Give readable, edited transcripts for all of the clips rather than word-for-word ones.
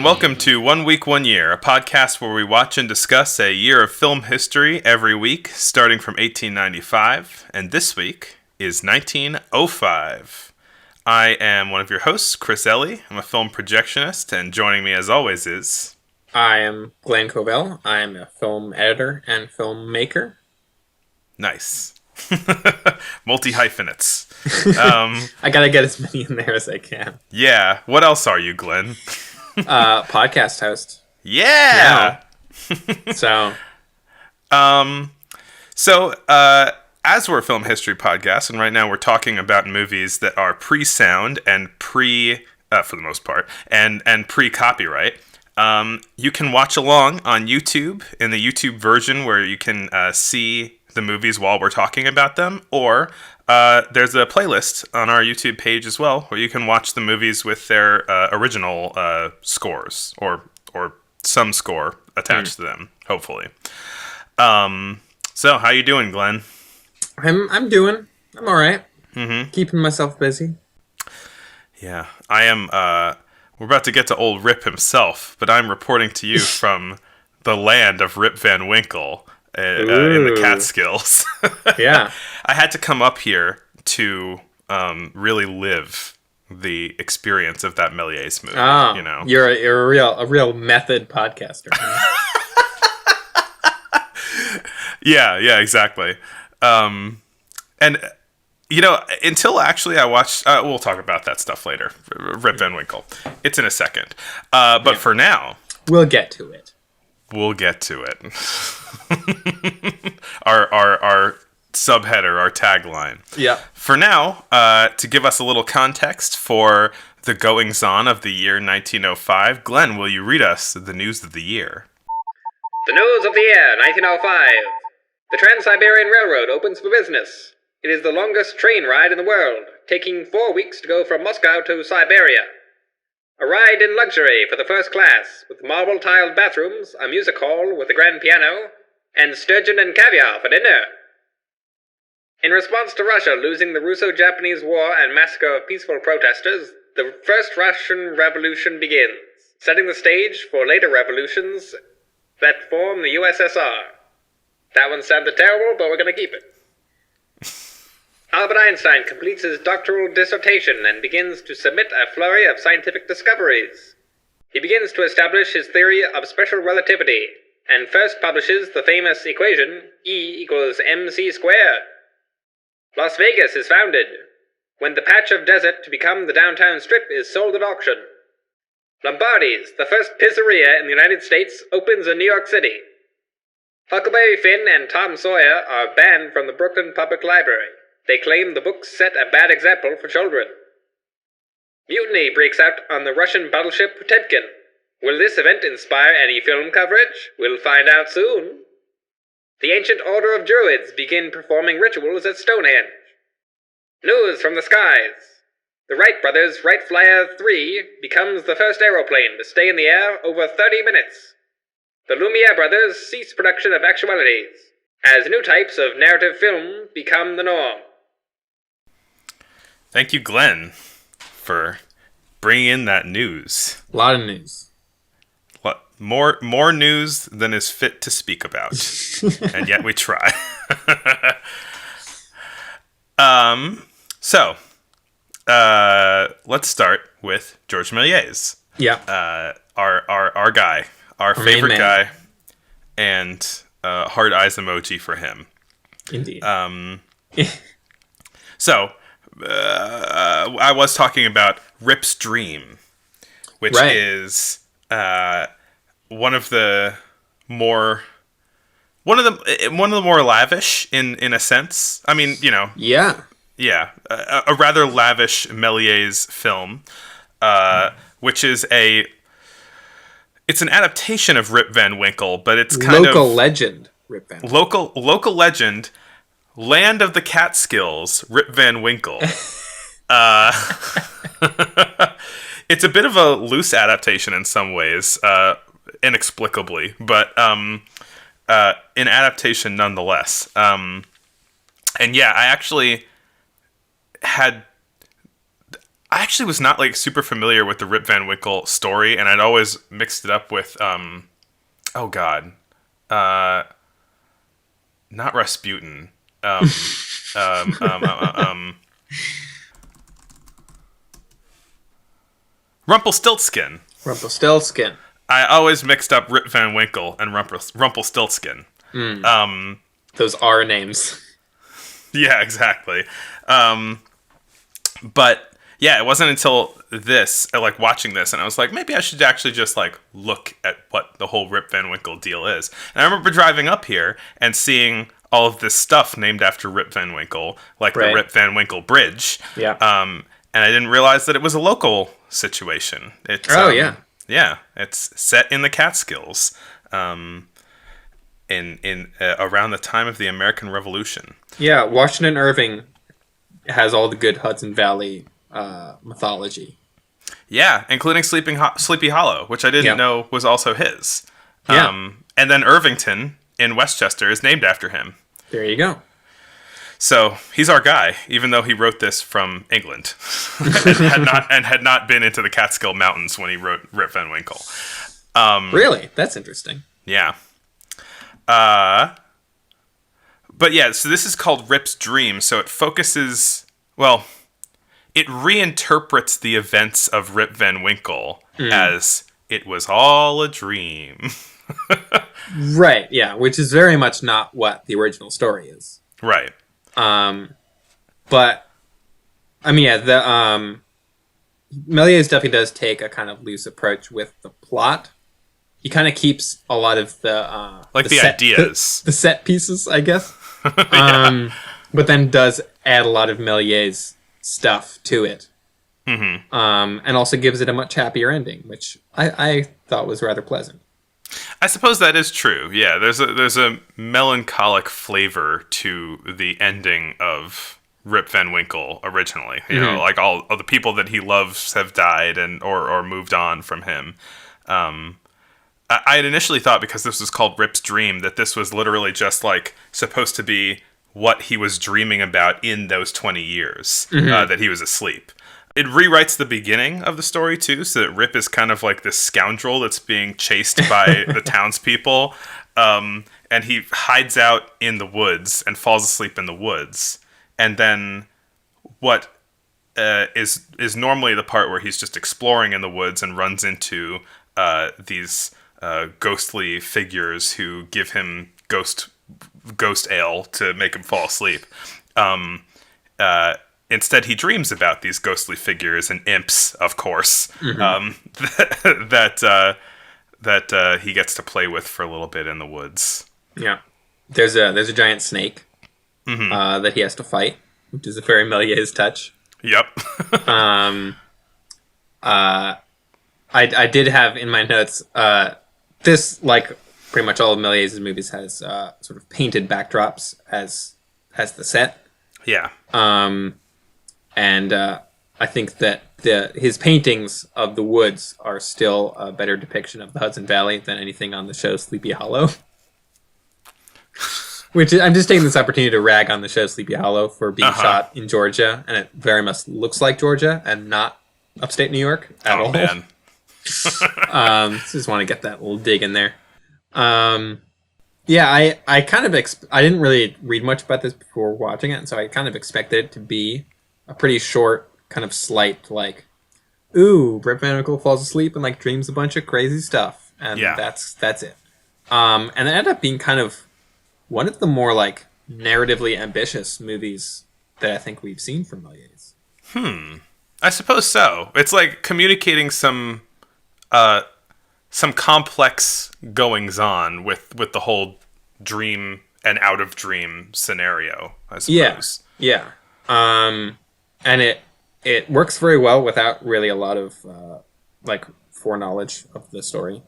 welcome to 1 Week, 1 Year, a podcast where we watch and discuss a year of film history every week, starting from 1895, and this week is 1905. I am one of your hosts, Chris Ellie. I'm a film projectionist, and joining me as always is... I am Glenn Covell. I am a film editor and filmmaker. Nice. Multi-hyphenates. I gotta get as many in there as I can. Yeah. What else are you, Glenn? Podcast host. Yeah! So, as we're a film history podcast, and right now we're talking about movies that are pre-sound and for the most part, and pre-copyright, you can watch along on YouTube, in the YouTube version where you can see the movies while we're talking about them, or there's a playlist on our YouTube page as well where you can watch the movies with their original scores or some score attached to them, hopefully. So how you doing, Glenn? I'm all right. Mm-hmm. Keeping myself busy. Yeah, I am. We're about to get to old Rip himself, but I'm reporting to you from the land of Rip Van Winkle. In the Catskills. Yeah. I had to come up here to really live the experience of that Melies movie. Oh, you know, you're a real method podcaster. Yeah, exactly. And you know, until actually I watched, we'll talk about that stuff later. Rip Van Winkle. It's in a second. But for now, we'll get to it. We'll get to it. our subheader, our tagline. Yeah. For now, to give us a little context for the goings-on of the year 1905, Glenn, will you read us the news of the year? The news of the year 1905. The Trans-Siberian Railroad opens for business. It is the longest train ride in the world, taking 4 weeks to go from Moscow to Siberia. A ride in luxury for the first class, with marble-tiled bathrooms, a music hall with a grand piano, and sturgeon and caviar for dinner. In response to Russia losing the Russo-Japanese War and massacre of peaceful protesters, the First Russian Revolution begins, setting the stage for later revolutions that form the USSR. That one sounded terrible, but we're going to keep it. Albert Einstein completes his doctoral dissertation and begins to submit a flurry of scientific discoveries. He begins to establish his theory of special relativity, and first publishes the famous equation E equals mc squared. Las Vegas is founded, when the patch of desert to become the downtown strip is sold at auction. Lombardi's, the first pizzeria in the United States, opens in New York City. Huckleberry Finn and Tom Sawyer are banned from the Brooklyn Public Library. They claim the books set a bad example for children. Mutiny breaks out on the Russian battleship Potemkin. Will this event inspire any film coverage? We'll find out soon. The ancient order of Druids begin performing rituals at Stonehenge. News from the skies. The Wright brothers' Wright Flyer 3 becomes the first aeroplane to stay in the air over 30 minutes. The Lumiere brothers cease production of actualities, as new types of narrative film become the norm. Thank you, Glenn, for bringing in that news. A lot of news. More news than is fit to speak about. And yet we try. So, let's start with George Melies. Yeah. Our guy. Our favorite guy. And heart eyes emoji for him. Indeed. So, I was talking about Rip's Dream, which is one of the more lavish in a sense. I mean, you know. Yeah. Yeah, a rather lavish Melies film, which is it's an adaptation of Rip Van Winkle, but it's kind of local legend Rip Van Winkle. Local legend. Land of the Catskills, Rip Van Winkle. It's a bit of a loose adaptation in some ways, inexplicably, but an adaptation nonetheless. And yeah, I I actually was not like super familiar with the Rip Van Winkle story, and I'd always mixed it up with oh god, not Rasputin, um, um, um, um, Rumpelstiltskin. Rumpelstiltskin. I always mixed up Rip Van Winkle and Rumpelstiltskin. Those are names. Yeah, exactly. But yeah, it wasn't until this, like watching this, and I was like, maybe I should actually just like look at what the whole Rip Van Winkle deal is. And I remember driving up here and seeing all of this stuff named after Rip Van Winkle, like the Rip Van Winkle Bridge. Yeah. And I didn't realize that it was a local situation. It's, yeah. Yeah, it's set in the Catskills, in around the time of the American Revolution. Yeah, Washington Irving has all the good Hudson Valley mythology. Yeah, including Sleepy Hollow, which I didn't know was also his. Yeah. And then Irvington in Westchester is named after him. There you go. So he's our guy, even though he wrote this from England and had not been into the Catskill Mountains when he wrote Rip Van Winkle. Really? That's interesting. Yeah. But yeah, so this is called Rip's Dream, so it focuses, well, it reinterprets the events of Rip Van Winkle as it was all a dream. Right, yeah, which is very much not what the original story is. Right. But, I mean, yeah, the, Melies definitely does take a kind of loose approach with the plot. He kind of keeps a lot of the ideas. The set pieces, I guess. Yeah. But then does add a lot of Melies stuff to it. Mm-hmm. And also gives it a much happier ending, which I thought was rather pleasant. I suppose that is true. Yeah, there's a melancholic flavor to the ending of Rip Van Winkle originally. You know, like all of the people that he loves have died or moved on from him. I had initially thought, because this was called Rip's Dream, that this was literally just like supposed to be what he was dreaming about in those 20 years that he was asleep. It rewrites the beginning of the story, too, so that Rip is kind of like this scoundrel that's being chased by the townspeople, and he hides out in the woods and falls asleep in the woods. And then what is normally the part where he's just exploring in the woods and runs into these ghostly figures who give him ghost ale to make him fall asleep. Instead, he dreams about these ghostly figures and imps, of course, that he gets to play with for a little bit in the woods. Yeah, there's a giant snake that he has to fight, which is a very Melies touch. Yep. I did have in my notes this, like pretty much all of Melies' movies, has sort of painted backdrops as the set. Yeah. And I think that his paintings of the woods are still a better depiction of the Hudson Valley than anything on the show Sleepy Hollow. Which I'm just taking this opportunity to rag on the show Sleepy Hollow for being shot in Georgia, and it very much looks like Georgia and not upstate New York at all. Man. Just want to get that little dig in there. Yeah, I kind of I didn't really read much about this before watching it, and so I kind of expected it to be a pretty short, kind of slight, like, ooh, Rip Van Winkle falls asleep and like dreams a bunch of crazy stuff, and that's it. And it ended up being kind of one of the more like narratively ambitious movies that I think we've seen from Melies. I suppose so. It's like communicating some complex goings on with the whole dream and out of dream scenario, I suppose. Yeah. And it works very well without really a lot of like foreknowledge of the story.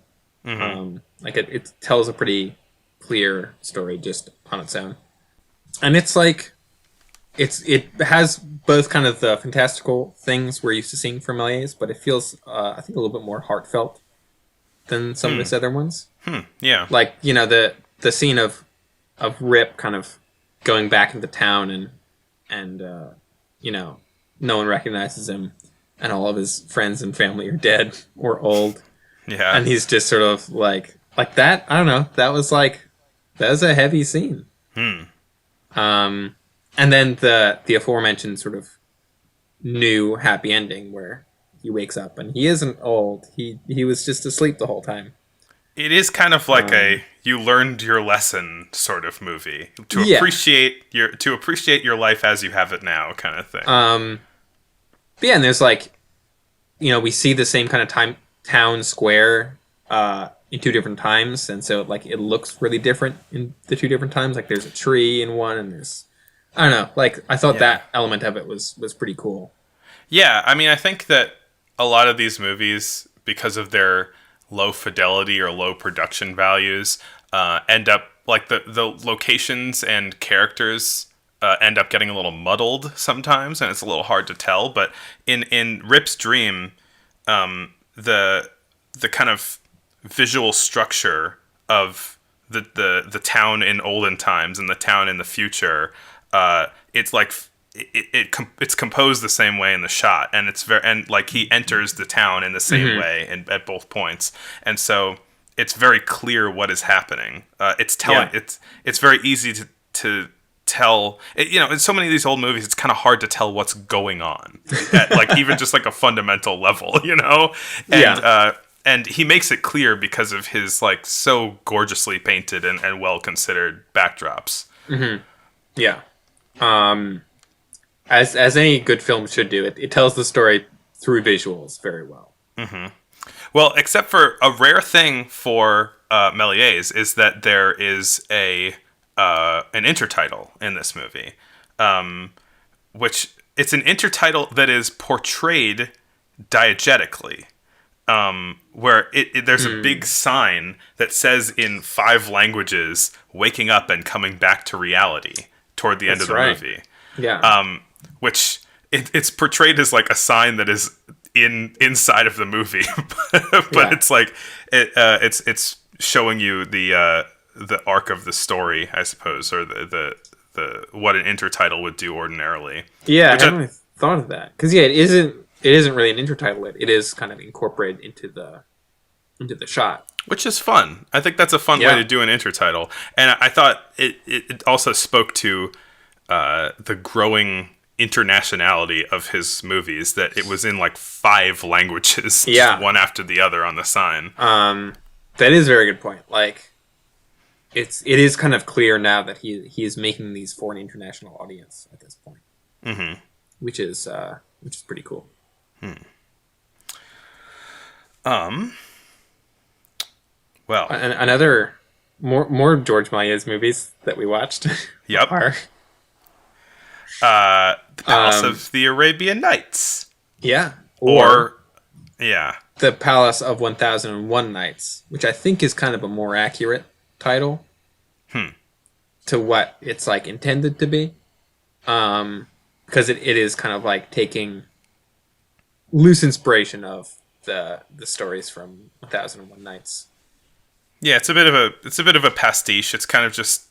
Like it tells a pretty clear story just on its own, and it's like it has both kind of the fantastical things we're used to seeing from Melies, but it feels I think a little bit more heartfelt than some of his other ones. Yeah, like, you know, the scene of Rip kind of going back into town and you know, no one recognizes him, and all of his friends and family are dead or old. Yeah. And he's just sort of like that. I don't know. That was a heavy scene. And then the aforementioned sort of new happy ending where he wakes up and he isn't old. He was just asleep the whole time. It is kind of like you learned your lesson sort of movie to appreciate your life as you have it now kind of thing. But yeah, and there's we see the same kind of town square in two different times, and so it looks really different in the two different times. Like there's a tree in one, and there's I don't know. I thought that element of it was pretty cool. Yeah, I mean, I think that a lot of these movies, because of their low fidelity or low production values, end up the locations and characters end up getting a little muddled sometimes, and it's a little hard to tell. But in Rip's Dream, the kind of visual structure of the town in olden times and the town in the future, it's like it's composed the same way in the shot, and he enters the town in the same way at both points, and so it's very clear what is happening. It's very easy to tell. In so many of these old movies, it's kind of hard to tell what's going on, at, even just a fundamental level, and he makes it clear because of his so gorgeously painted and well considered backdrops. Yeah. As any good film should do, it tells the story through visuals very well. Well, except for a rare thing for Melies is that there is an intertitle in this movie, which it's an intertitle that is portrayed diegetically, where there's a big sign that says in 5 languages, "Waking up and coming back to reality" toward the end of the movie. Yeah. Which it's portrayed as a sign that is inside of the movie, but it's showing you the arc of the story, I suppose, or the what an intertitle would do ordinarily. Yeah, I haven't thought of that because it isn't really an intertitle. It is kind of incorporated into the shot, which is fun. I think that's a fun way to do an intertitle, and I thought it also spoke to the growing internationality of his movies, that it was in 5 languages, one after the other on the sign. That is a very good point. It is kind of clear now that he is making these for an international audience at this point, which is pretty cool. Well, another more George Méliès movies that we watched. Yep. Are the Palace of the Arabian Nights. Yeah. Or The Palace of 1001 Nights, which I think is kind of a more accurate title to what it's intended to be. Because it is kind of taking loose inspiration of the stories from 1001 Nights. Yeah, it's a bit of a pastiche. It's kind of just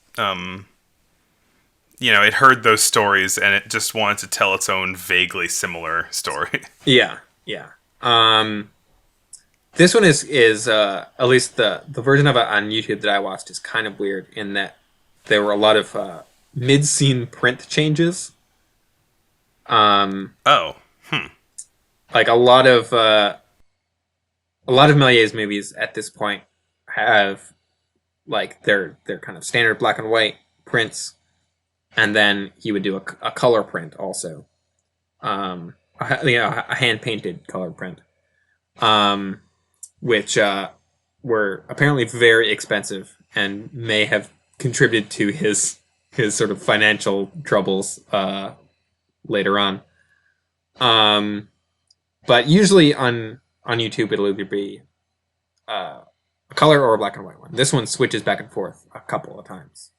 it heard those stories and it just wanted to tell its own vaguely similar story. Yeah. This one is at least the version of it on YouTube that I watched is kind of weird in that there were a lot of mid-scene print changes. Like a lot of Méliès movies at this point have their kind of standard black and white prints, and then he would do a color print also, a hand painted color print, which were apparently very expensive and may have contributed to his sort of financial troubles later on. But usually on YouTube it'll either be a color or a black and white one. This one switches back and forth a couple of times,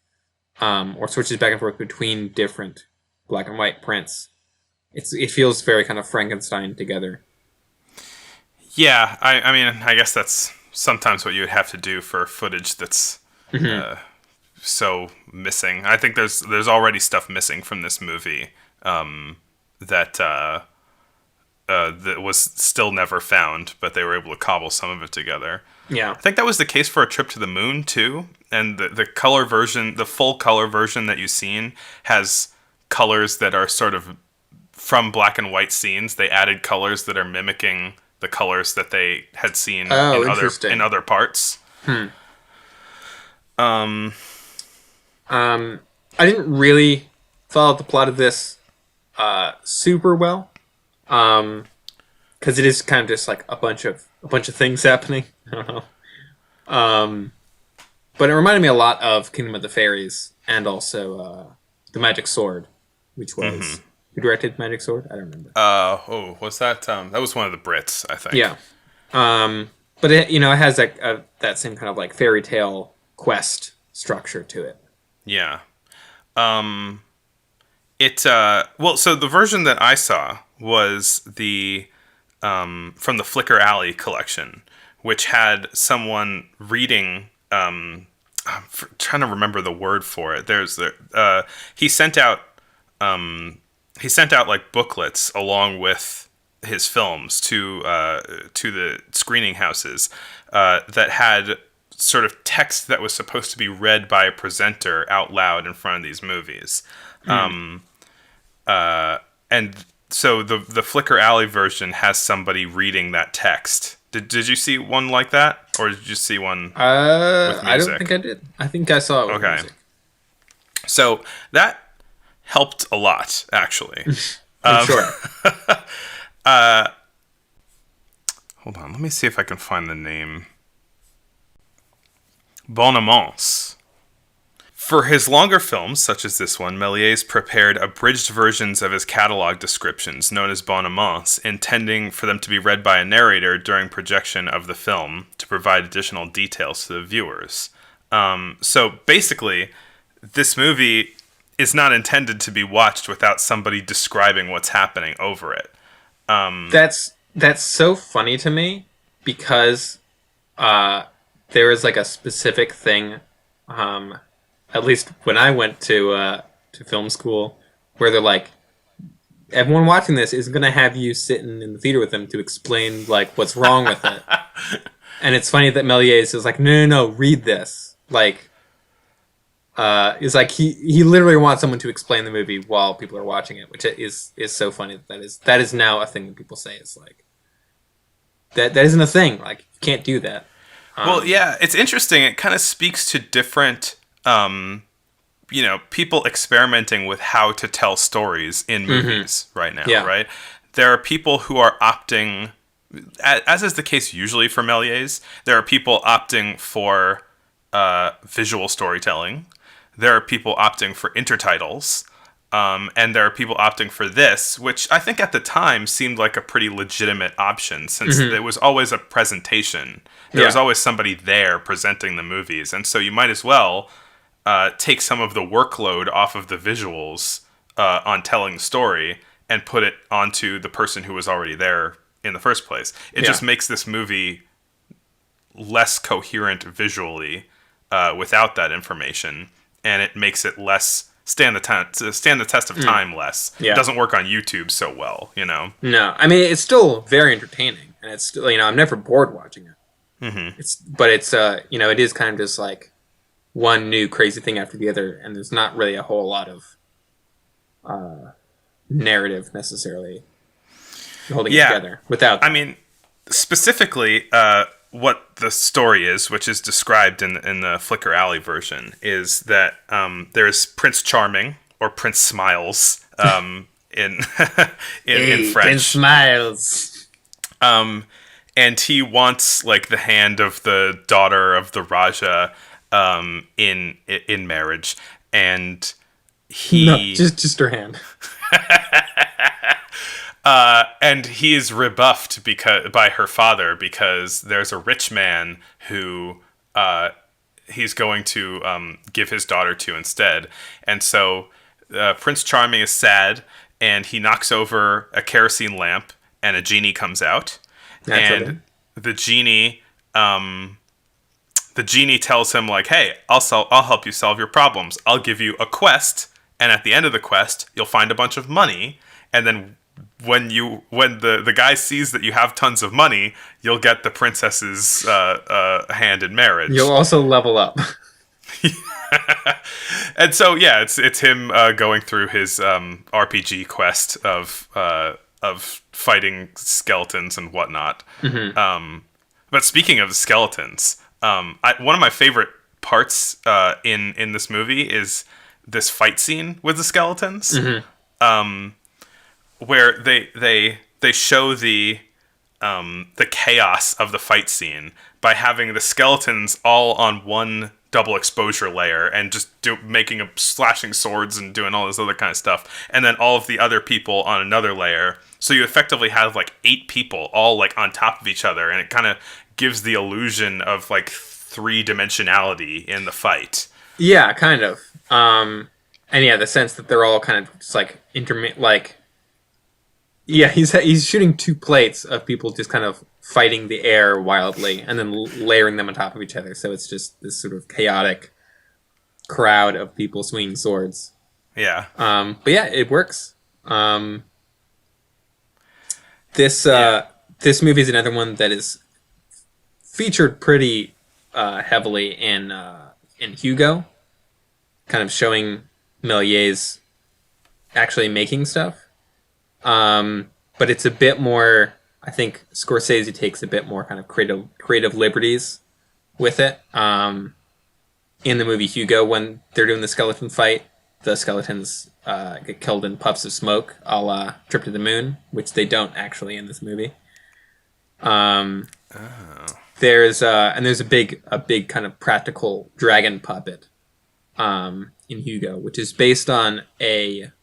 or switches back and forth between different black and white prints. It feels very kind of Frankenstein together. Yeah, I mean, I guess that's sometimes what you would have to do for footage that's so missing. I think there's already stuff missing from this movie that that was still never found, but they were able to cobble some of it together. Yeah. I think that was the case for A Trip to the Moon too, and the color version, the full color version that you've seen, has colors that are sort of from black and white scenes. They added colors that are mimicking the colors that they had seen in other parts. I didn't really follow the plot of this super well, because it is kind of just like a bunch of things happening. I don't know. But it reminded me a lot of Kingdom of the Fairies and also The Magic Sword, which was who directed Magic Sword? I don't remember. Was that that was one of the Brits, I think. Yeah. But it has that same kind of like fairy tale quest structure to it. Yeah. So the version that I saw was the from the Flicker Alley collection, which had someone reading. I'm trying to remember the word for it. He sent out like booklets along with his films to the screening houses that had sort of text that was supposed to be read by a presenter out loud in front of these movies. And so the Flicker Alley version has somebody reading that text. Did you see one like that, or did you see one with music? I don't think I did. I think I saw it with music. So that helped a lot, actually. Sure. Hold on, let me see if I can find the name. Bonamance. For his longer films, such as this one, Melies prepared abridged versions of his catalog descriptions, known as bonamance, intending for them to be read by a narrator during projection of the film to provide additional details to the viewers. So basically, this movie is not intended to be watched without somebody describing what's happening over it. That's so funny to me because there is like a specific thing. At least when I went to film school, where they're like, everyone watching this is going to have you sitting in the theater with them to explain like what's wrong with it. And it's funny that Melies is like, no, read this. Like, it's like he literally wants someone to explain the movie while people are watching it, which is so funny. That is now a thing that people say. It's like that isn't a thing. Like, you can't do that. Well, yeah, it's interesting. It kind of speaks to different. People experimenting with how to tell stories in movies right now, right? There are people who are opting, as is the case usually for Melies, there are people opting for visual storytelling. There are people opting for intertitles. And there are people opting for this, which I think at the time seemed like a pretty legitimate option, since it was always a presentation. There was always somebody there presenting the movies, and so you might as well take some of the workload off of the visuals on telling the story and put it onto the person who was already there in the first place. It just makes this movie less coherent visually without that information, and it makes it less stand the test of time less. Yeah. It doesn't work on YouTube so well, No, I mean, it's still very entertaining, and it's still, I'm never bored watching it. But it's it is kind of just like one new crazy thing after the other, and there's not really a whole lot of narrative necessarily holding it together without. I mean, specifically, what the story is, which is described in the Flicker Alley version, is that there's Prince Charming or Prince Smiles in French. Prince Smiles. And he wants like the hand of the daughter of the Raja in marriage, and he just her hand. And he is rebuffed by her father because there's a rich man who he's going to give his daughter to instead. And so Prince Charming is sad, and he knocks over a kerosene lamp, and a genie comes out. Naturally. And the genie tells him like, "Hey, I'll help you solve your problems. I'll give you a quest, and at the end of the quest, you'll find a bunch of money, and then when the guy sees that you have tons of money, you'll get the princess's hand in marriage. You'll also level up. And so yeah, it's him going through his RPG quest of fighting skeletons and whatnot. But speaking of skeletons, one of my favorite parts in this movie is this fight scene with the skeletons, where they show the chaos of the fight scene by having the skeletons all on one double exposure layer and just making slashing swords and doing all this other kind of stuff, and then all of the other people on another layer. So you effectively have like 8 people all like on top of each other, and it kind of gives the illusion of like 3-dimensionality in the fight. Yeah, kind of. And yeah, the sense that they're all kind of just like yeah, he's shooting 2 plates of people just kind of fighting the air wildly and then layering them on top of each other. So it's just this sort of chaotic crowd of people swinging swords. Yeah. But yeah, it works. This movie is another one that is featured pretty heavily in Hugo, kind of showing Melies actually making stuff. But it's a bit more, I think Scorsese takes a bit more kind of creative liberties with it. In the movie Hugo, when they're doing the skeleton fight, the skeletons get killed in puffs of smoke, a la Trip to the Moon, which they don't actually in this movie. There's a big kind of practical dragon puppet in Hugo, which is based on an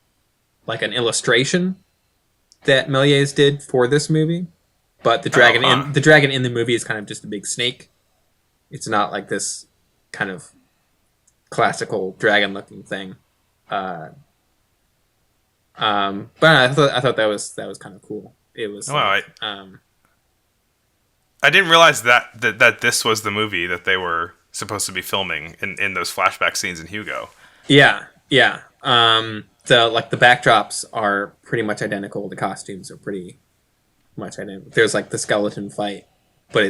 illustration that Melies did for this movie, but the dragon in the movie is kind of just a big snake. It's not like this kind of classical dragon-looking thing. But I thought that was kind of cool. It was. Wow, I didn't realize that this was the movie that they were supposed to be filming in those flashback scenes in Hugo. Yeah. The backdrops are pretty much identical. The costumes are pretty much identical. There's like the skeleton fight, but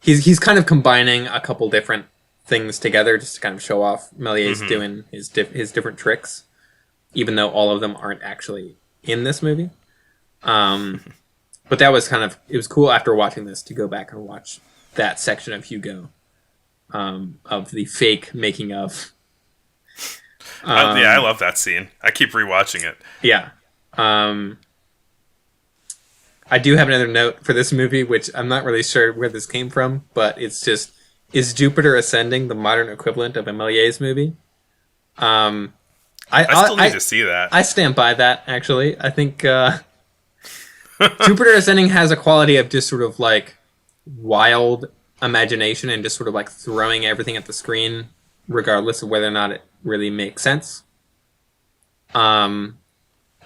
he's kind of combining a couple different things together just to kind of show off Melies doing his different tricks, even though all of them aren't actually in this movie. But that was it was cool after watching this to go back and watch that section of Hugo, of the fake making of. I love that scene. I keep rewatching it. Yeah. I do have another note for this movie, which I'm not really sure where this came from, but it's just, is Jupiter Ascending the modern equivalent of a Melies movie? I still need to see that. I stand by that, actually. I think Jupiter Ascending has a quality of just sort of like wild imagination and just sort of like throwing everything at the screen, regardless of whether or not it really makes sense. And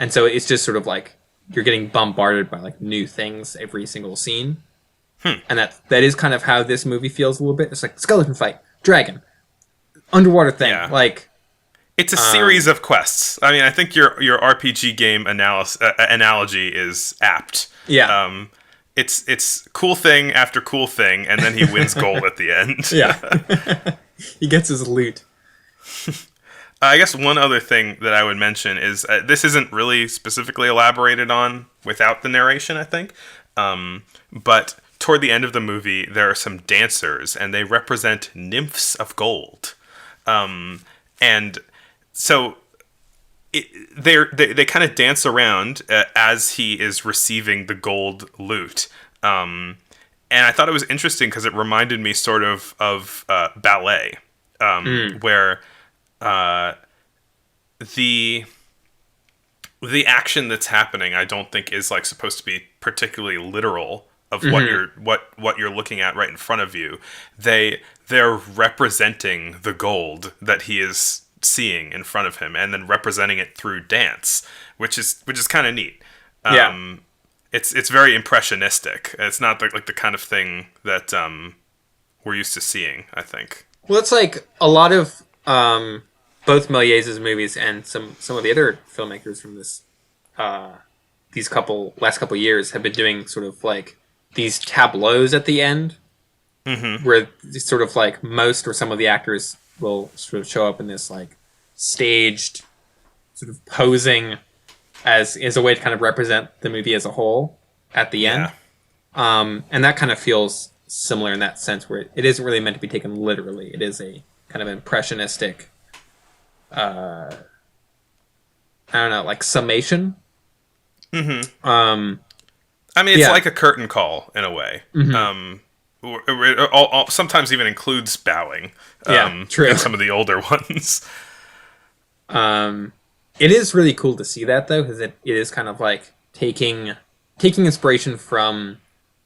so it's just sort of like you're getting bombarded by like new things every single scene. And that is kind of how this movie feels a little bit. It's like skeleton fight, dragon, underwater thing. Yeah. Like it's a series of quests. I mean, I think your RPG game analogy is apt. Yeah. It's cool thing after cool thing, and then he wins gold at the end. Yeah. He gets his loot. I guess one other thing that I would mention is this isn't really specifically elaborated on without the narration, I think. But toward the end of the movie, there are some dancers, and they represent nymphs of gold. And so they kind of dance around as he is receiving the gold loot. And I thought it was interesting because it reminded me sort of ballet, where the action that's happening, I don't think is like supposed to be particularly literal of what you're looking at right in front of you. They're representing the gold that he is seeing in front of him, and then representing it through dance, which is kind of neat. It's very impressionistic. It's not like the kind of thing that we're used to seeing, I think. Well, it's like a lot of both Melies' movies and some of the other filmmakers from this last couple years have been doing sort of like these tableaus at the end, where sort of like most or some of the actors will sort of show up in this like staged sort of posing as a way to kind of represent the movie as a whole at the end. And that kind of feels similar in that sense, where it isn't really meant to be taken literally. It is a kind of impressionistic, I don't know, like summation. I mean, it's like a curtain call in a way. It sometimes even includes bowing. True. In some of the older ones. It is really cool to see that, though, because it is kind of like taking inspiration from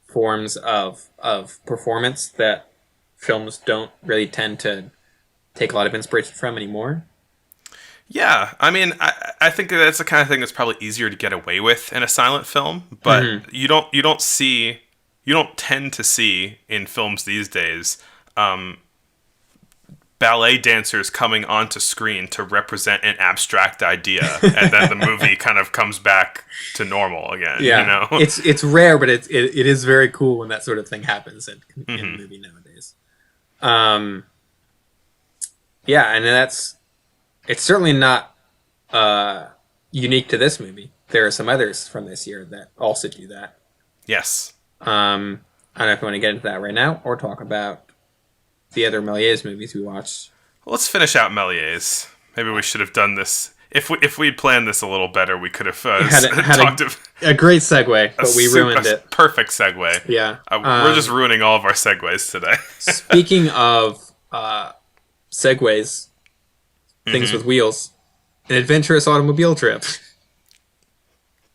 forms of performance that films don't really tend to take a lot of inspiration from anymore. Yeah, I mean, I think that's the kind of thing that's probably easier to get away with in a silent film, but you don't tend to see in films these days ballet dancers coming onto screen to represent an abstract idea, and then the movie kind of comes back to normal again. Yeah, you know? It's rare, but it is very cool when that sort of thing happens in a movie nowadays. Yeah, and it's certainly not unique to this movie. There are some others from this year that also do that. Yes. I don't know if you want to get into that right now or talk about the other Melies movies we watched. Well, let's finish out Melies. Maybe we should have done this. If we'd planned this a little better, we could have talked a great segue, but we ruined it. Perfect segue. Yeah. We're just ruining all of our segues today. Speaking of segues, things with wheels, an adventurous automobile trip.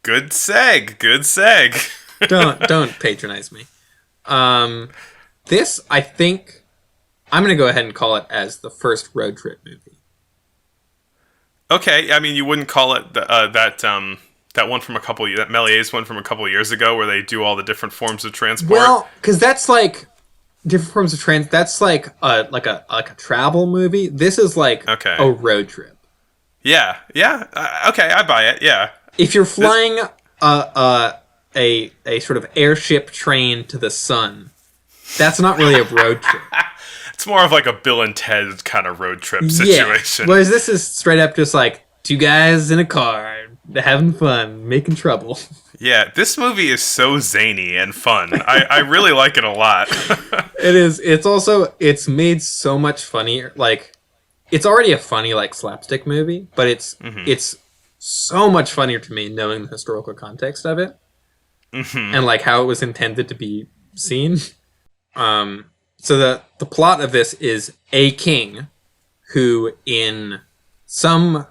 Good seg. Don't patronize me. This, I think, I'm going to go ahead and call it as the first road trip movie. Okay, I mean, you wouldn't call it that one from that Melies one from a couple of years ago, where they do all the different forms of transport. Well, because that's like different forms of that's like a travel movie. This is like a road trip. Yeah. Okay, I buy it. Yeah. If you're flying a sort of airship train to the sun, that's not really a road trip. It's more of like a Bill and Ted kind of road trip situation. Whereas this is straight up just like two guys in a car having fun, making trouble. Yeah, this movie is so zany and fun. I really like it a lot. It is. It's made so much funnier. Like, it's already a funny like slapstick movie, but it's so much funnier to me knowing the historical context of it and like how it was intended to be seen. So the plot of this is a king who, in some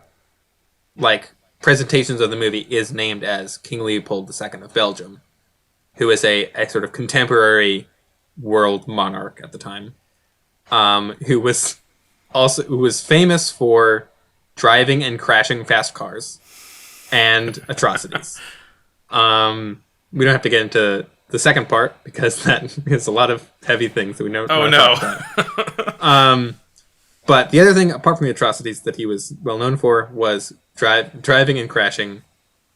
like presentations of the movie, is named as King Leopold II of Belgium, who is a sort of contemporary world monarch at the time, who was famous for driving and crashing fast cars and atrocities. We don't have to get into the second part because that is a lot of heavy things that we know. Oh no! But the other thing, apart from the atrocities that he was well known for, was driving and crashing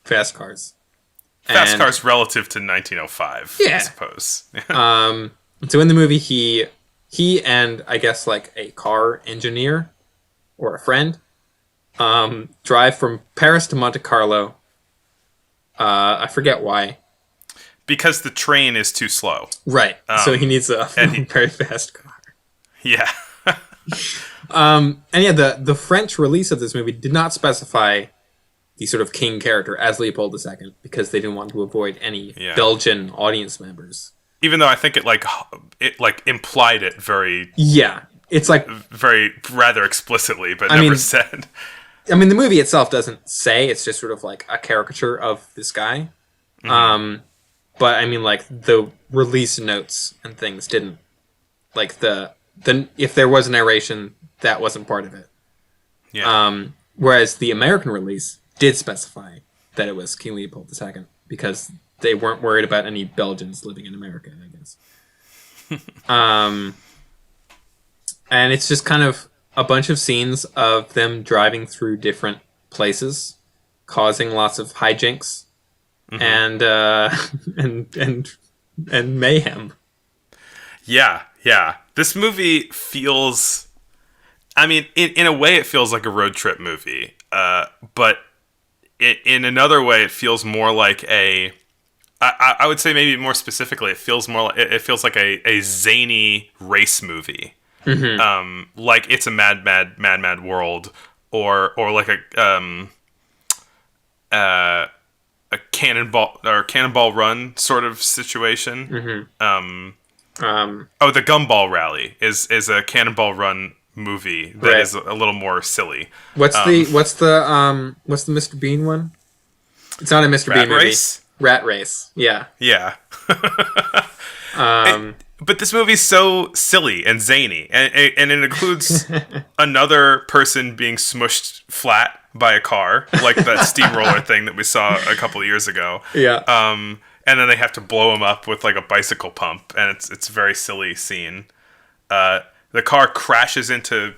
fast cars. Fast cars relative to 1905, I suppose. So in the movie, he and I guess like a car engineer or a friend drive from Paris to Monte Carlo. I forget why. Because the train is too slow. Right. So he needs a very fast car. Yeah. And yeah, the French release of this movie did not specify the sort of king character as Leopold II because they didn't want to avoid any Belgian audience members. Even though I think it implied it very... Yeah. It's like... very rather explicitly, but never said. I mean, the movie itself doesn't say. It's just sort of like a caricature of this guy. Mm-hmm. But I mean, like, the release notes and things didn't, like, if there was a narration, that wasn't part of it. Yeah. Whereas the American release did specify that it was King Leopold II because they weren't worried about any Belgians living in America, I guess. And it's just kind of a bunch of scenes of them driving through different places, causing lots of hijinks. and and mayhem. Yeah, yeah. This movie feels... I mean, in a way, it feels like a road trip movie. But in another way, it feels more like a... I would say maybe more specifically, it feels more like, it feels like a zany race movie. Like It's a Mad World, or like a Cannonball Run sort of situation. The Gumball Rally is a Cannonball Run movie that is a little more silly. What's the Mr. Bean one? It's not a Mr. Bean movie. Rat Race. Yeah. Yeah. But this movie's so silly and zany, and it includes another person being smushed flat by a car, like that steamroller thing that we saw a couple of years ago. Yeah. And then they have to blow him up with like a bicycle pump, and it's a very silly scene. The car crashes into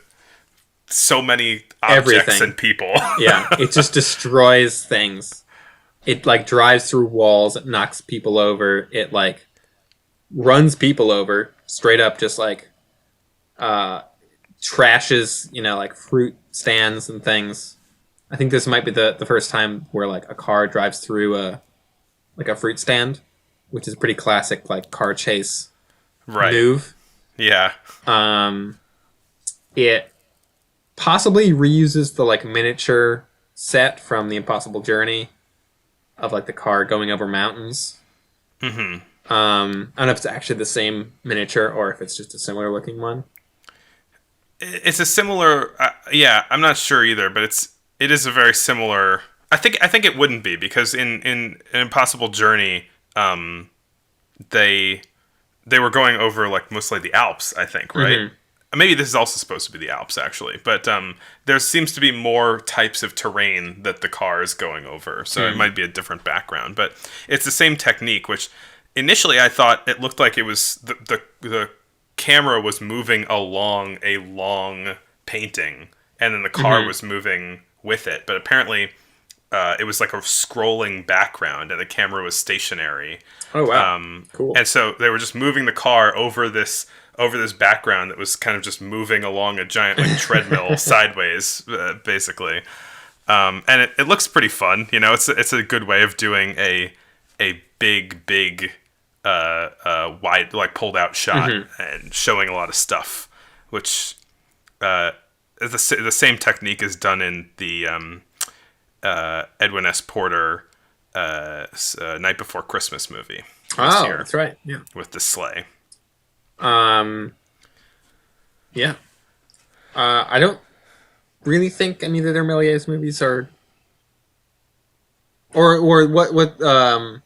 so many objects and people. Yeah, it just destroys things. It like drives through walls, it knocks people over, it like runs people over straight up, just like trashes, like fruit stands and things. I think this might be the first time where like a car drives through a fruit stand, which is a pretty classic like car chase move. Yeah. It possibly reuses the like miniature set from The Impossible Journey of like the car going over mountains. I don't know if it's actually the same miniature or if it's just a similar looking one. It's a similar, I'm not sure either, but it is a very similar. I think it wouldn't be, because in Impossible Journey, they were going over like mostly the Alps, I think, right? Maybe this is also supposed to be the Alps, actually, but there seems to be more types of terrain that the car is going over, so it might be a different background, but it's the same technique. Which initially I thought it looked like it was the camera was moving along a long painting, and then the car was moving with it, but apparently it was like a scrolling background, and the camera was stationary. Oh wow! Cool. And so they were just moving the car over this background that was kind of just moving along a giant like treadmill sideways, basically. And it looks pretty fun. It's a good way of doing a big wide, like pulled out shot and showing a lot of stuff, which the same technique is done in the Edwin S. Porter Night Before Christmas movie. Oh, that's right. Yeah, with the sleigh. Yeah. I don't really think any of their Melies movies are, or what the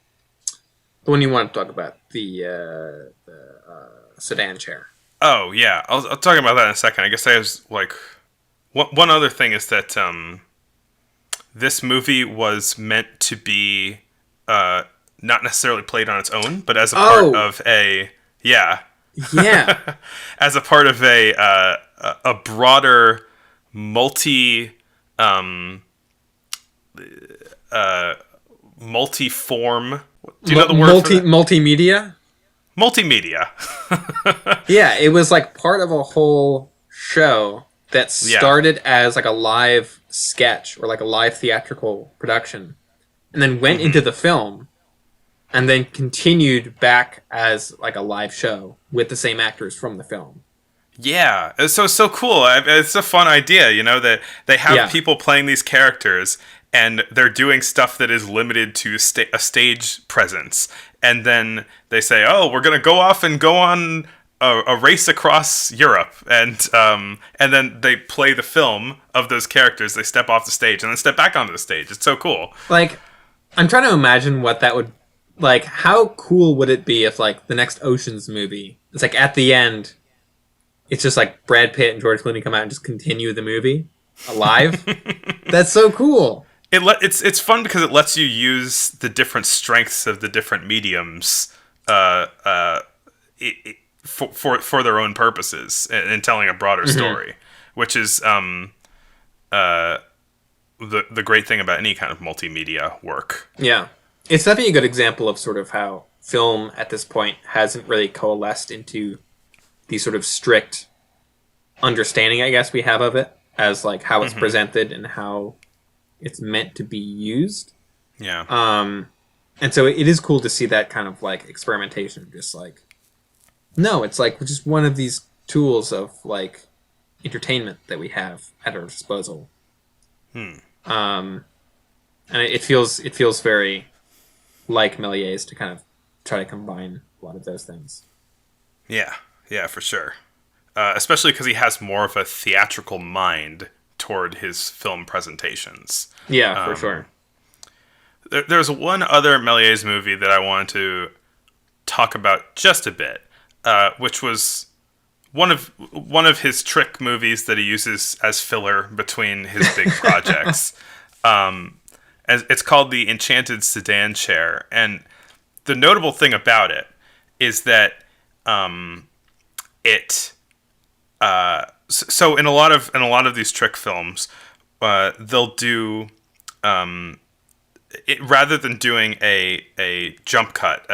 one you want to talk about, the sedan chair. Oh yeah, I'll talk about that in a second. I guess I was like, one other thing is that this movie was meant to be not necessarily played on its own, but as a part of a as a part of a broader multi-form. Do you know the word for that? Multimedia? Multimedia. Yeah, it was like part of a whole show that started as like a live sketch or like a live theatrical production, and then went into the film, and then continued back as like a live show with the same actors from the film. Yeah, it's so cool. It's a fun idea, that they have people playing these characters, and they're doing stuff that is limited to a stage presence. And then they say, "Oh, we're gonna go off and go on a race across Europe," and then they play the film of those characters. They step off the stage and then step back onto the stage. It's so cool. Like, I'm trying to imagine what that would like. How cool would it be if like the next Ocean's movie, it's like at the end, it's just like Brad Pitt and George Clooney come out and just continue the movie alive. That's so cool. It's fun because it lets you use the different strengths of the different mediums for their own purposes in telling a broader story, which is the great thing about any kind of multimedia work. Yeah, it's definitely a good example of sort of how film at this point hasn't really coalesced into the sort of strict understanding, I guess, we have of it as like how it's presented and how it's meant to be used. Yeah. And so it is cool to see that kind of like experimentation. Just like, no, it's like just one of these tools of like entertainment that we have at our disposal. And it feels very like Melies to kind of try to combine a lot of those things. Yeah, for sure. Especially because he has more of a theatrical mind toward his film presentations. Yeah, for sure. There's one other Melies movie that I wanted to talk about just a bit, which was one of his trick movies that he uses as filler between his big projects. It's called the Enchanted Sedan chair, and the notable thing about it is that so in a lot of these trick films, they'll do rather than doing a jump cut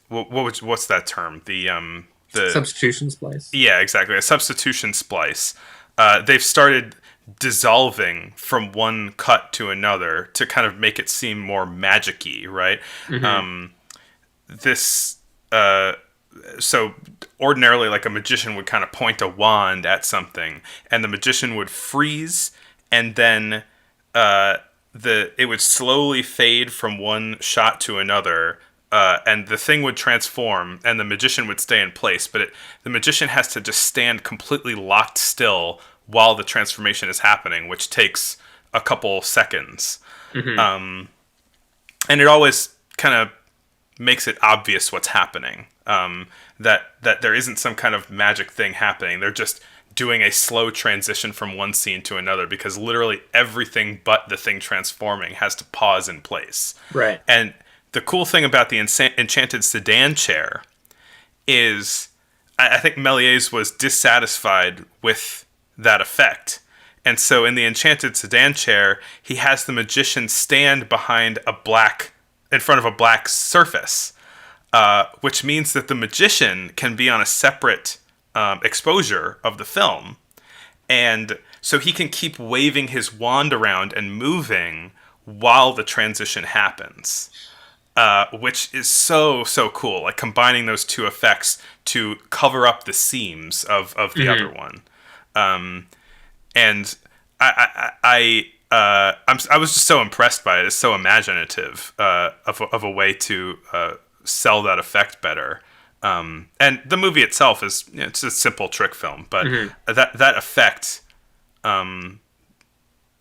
what's that term, the substitution splice. Yeah, exactly, a substitution splice. They've started dissolving from one cut to another to kind of make it seem more magic-y, right? So ordinarily, like, a magician would kind of point a wand at something, and the magician would freeze, and then it would slowly fade from one shot to another, and the thing would transform, and the magician would stay in place. But the magician has to just stand completely locked still while the transformation is happening, which takes a couple seconds. And it always kind of makes it obvious what's happening. That there isn't some kind of magic thing happening. They're just doing a slow transition from one scene to another, because literally everything but the thing transforming has to pause in place. Right. And the cool thing about the Enchanted Sedan chair is I think Melies was dissatisfied with that effect. And so in the Enchanted Sedan chair, he has the magician stand in front of a black surface, which means that the magician can be on a separate exposure of the film. And so he can keep waving his wand around and moving while the transition happens, which is so cool, like combining those two effects to cover up the seams of the other one. And I was just so impressed by it. It's so imaginative of a way to sell that effect better. And the movie itself it's a simple trick film, but that effect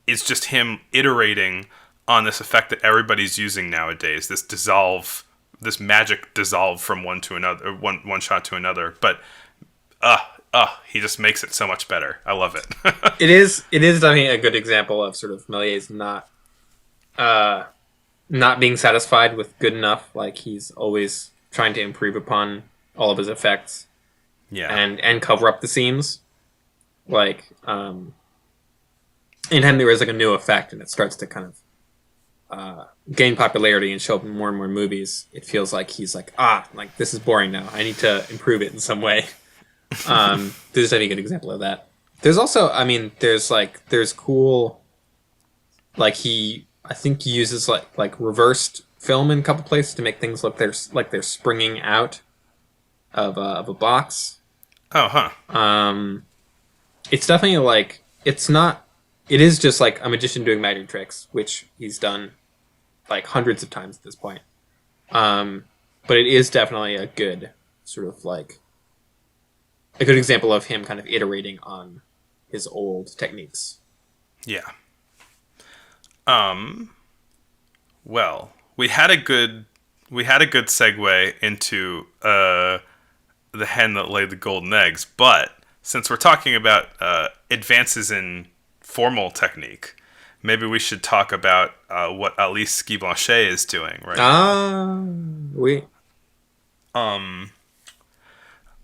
is just him iterating on this effect that everybody's using nowadays. This magic dissolve from one to another, one shot to another. But he just makes it so much better. I love it. It is definitely a good example of sort of Melies not being satisfied with good enough. Like, he's always trying to improve upon all of his effects. Yeah. And cover up the seams. Like, anytime there is like a new effect and it starts to kind of gain popularity and show up in more and more movies, it feels like he's like, like, this is boring now. I need to improve it in some way. There's a good example of that. There's also, there's cool, like, I think he uses like reversed film in a couple places to make things look they're springing out of a box. Oh, huh. It's definitely like, it is just like a magician doing magic tricks, which he's done like hundreds of times at this point. But it is definitely a good sort of like a good example of him kind of iterating on his old techniques. Yeah. Well, we had a good segue into the hen that laid the golden eggs, but since we're talking about advances in formal technique, maybe we should talk about what Alice Guy Blanchet is doing right now. Oui.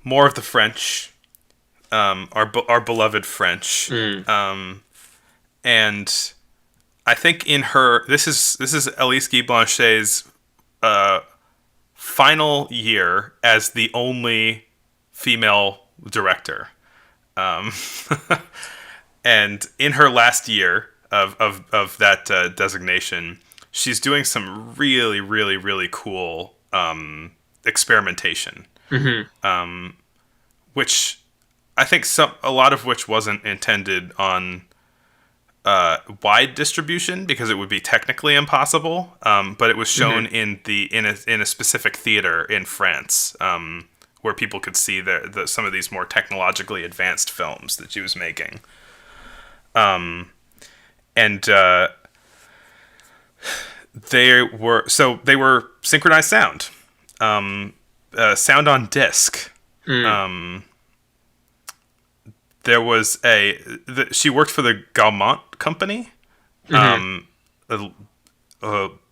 More of the French, our beloved French, and I think in her this is Elise Guy Blanchet's final year as the only female director, and in her last year of that designation, she's doing some really really really cool experimentation, which I think a lot of which wasn't intended on wide distribution because it would be technically impossible. But it was shown in a specific theater in France, where people could see some of these more technologically advanced films that she was making. And they were synchronized sound, sound on disc. There was she worked for the Gaumont company,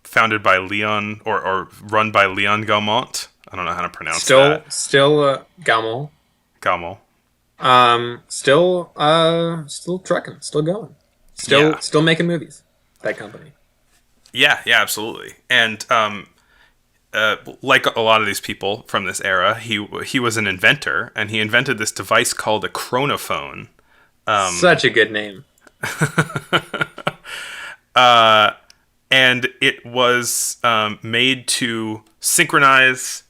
founded by Leon or run by Leon Gaumont. I don't know how to pronounce that. Still Gaumont. Gaumont. Still trucking, still going, still making movies. That company. Yeah, absolutely. And like a lot of these people from this era, he was an inventor, and he invented this device called a chronophone. Such a good name. And it was made to synchronize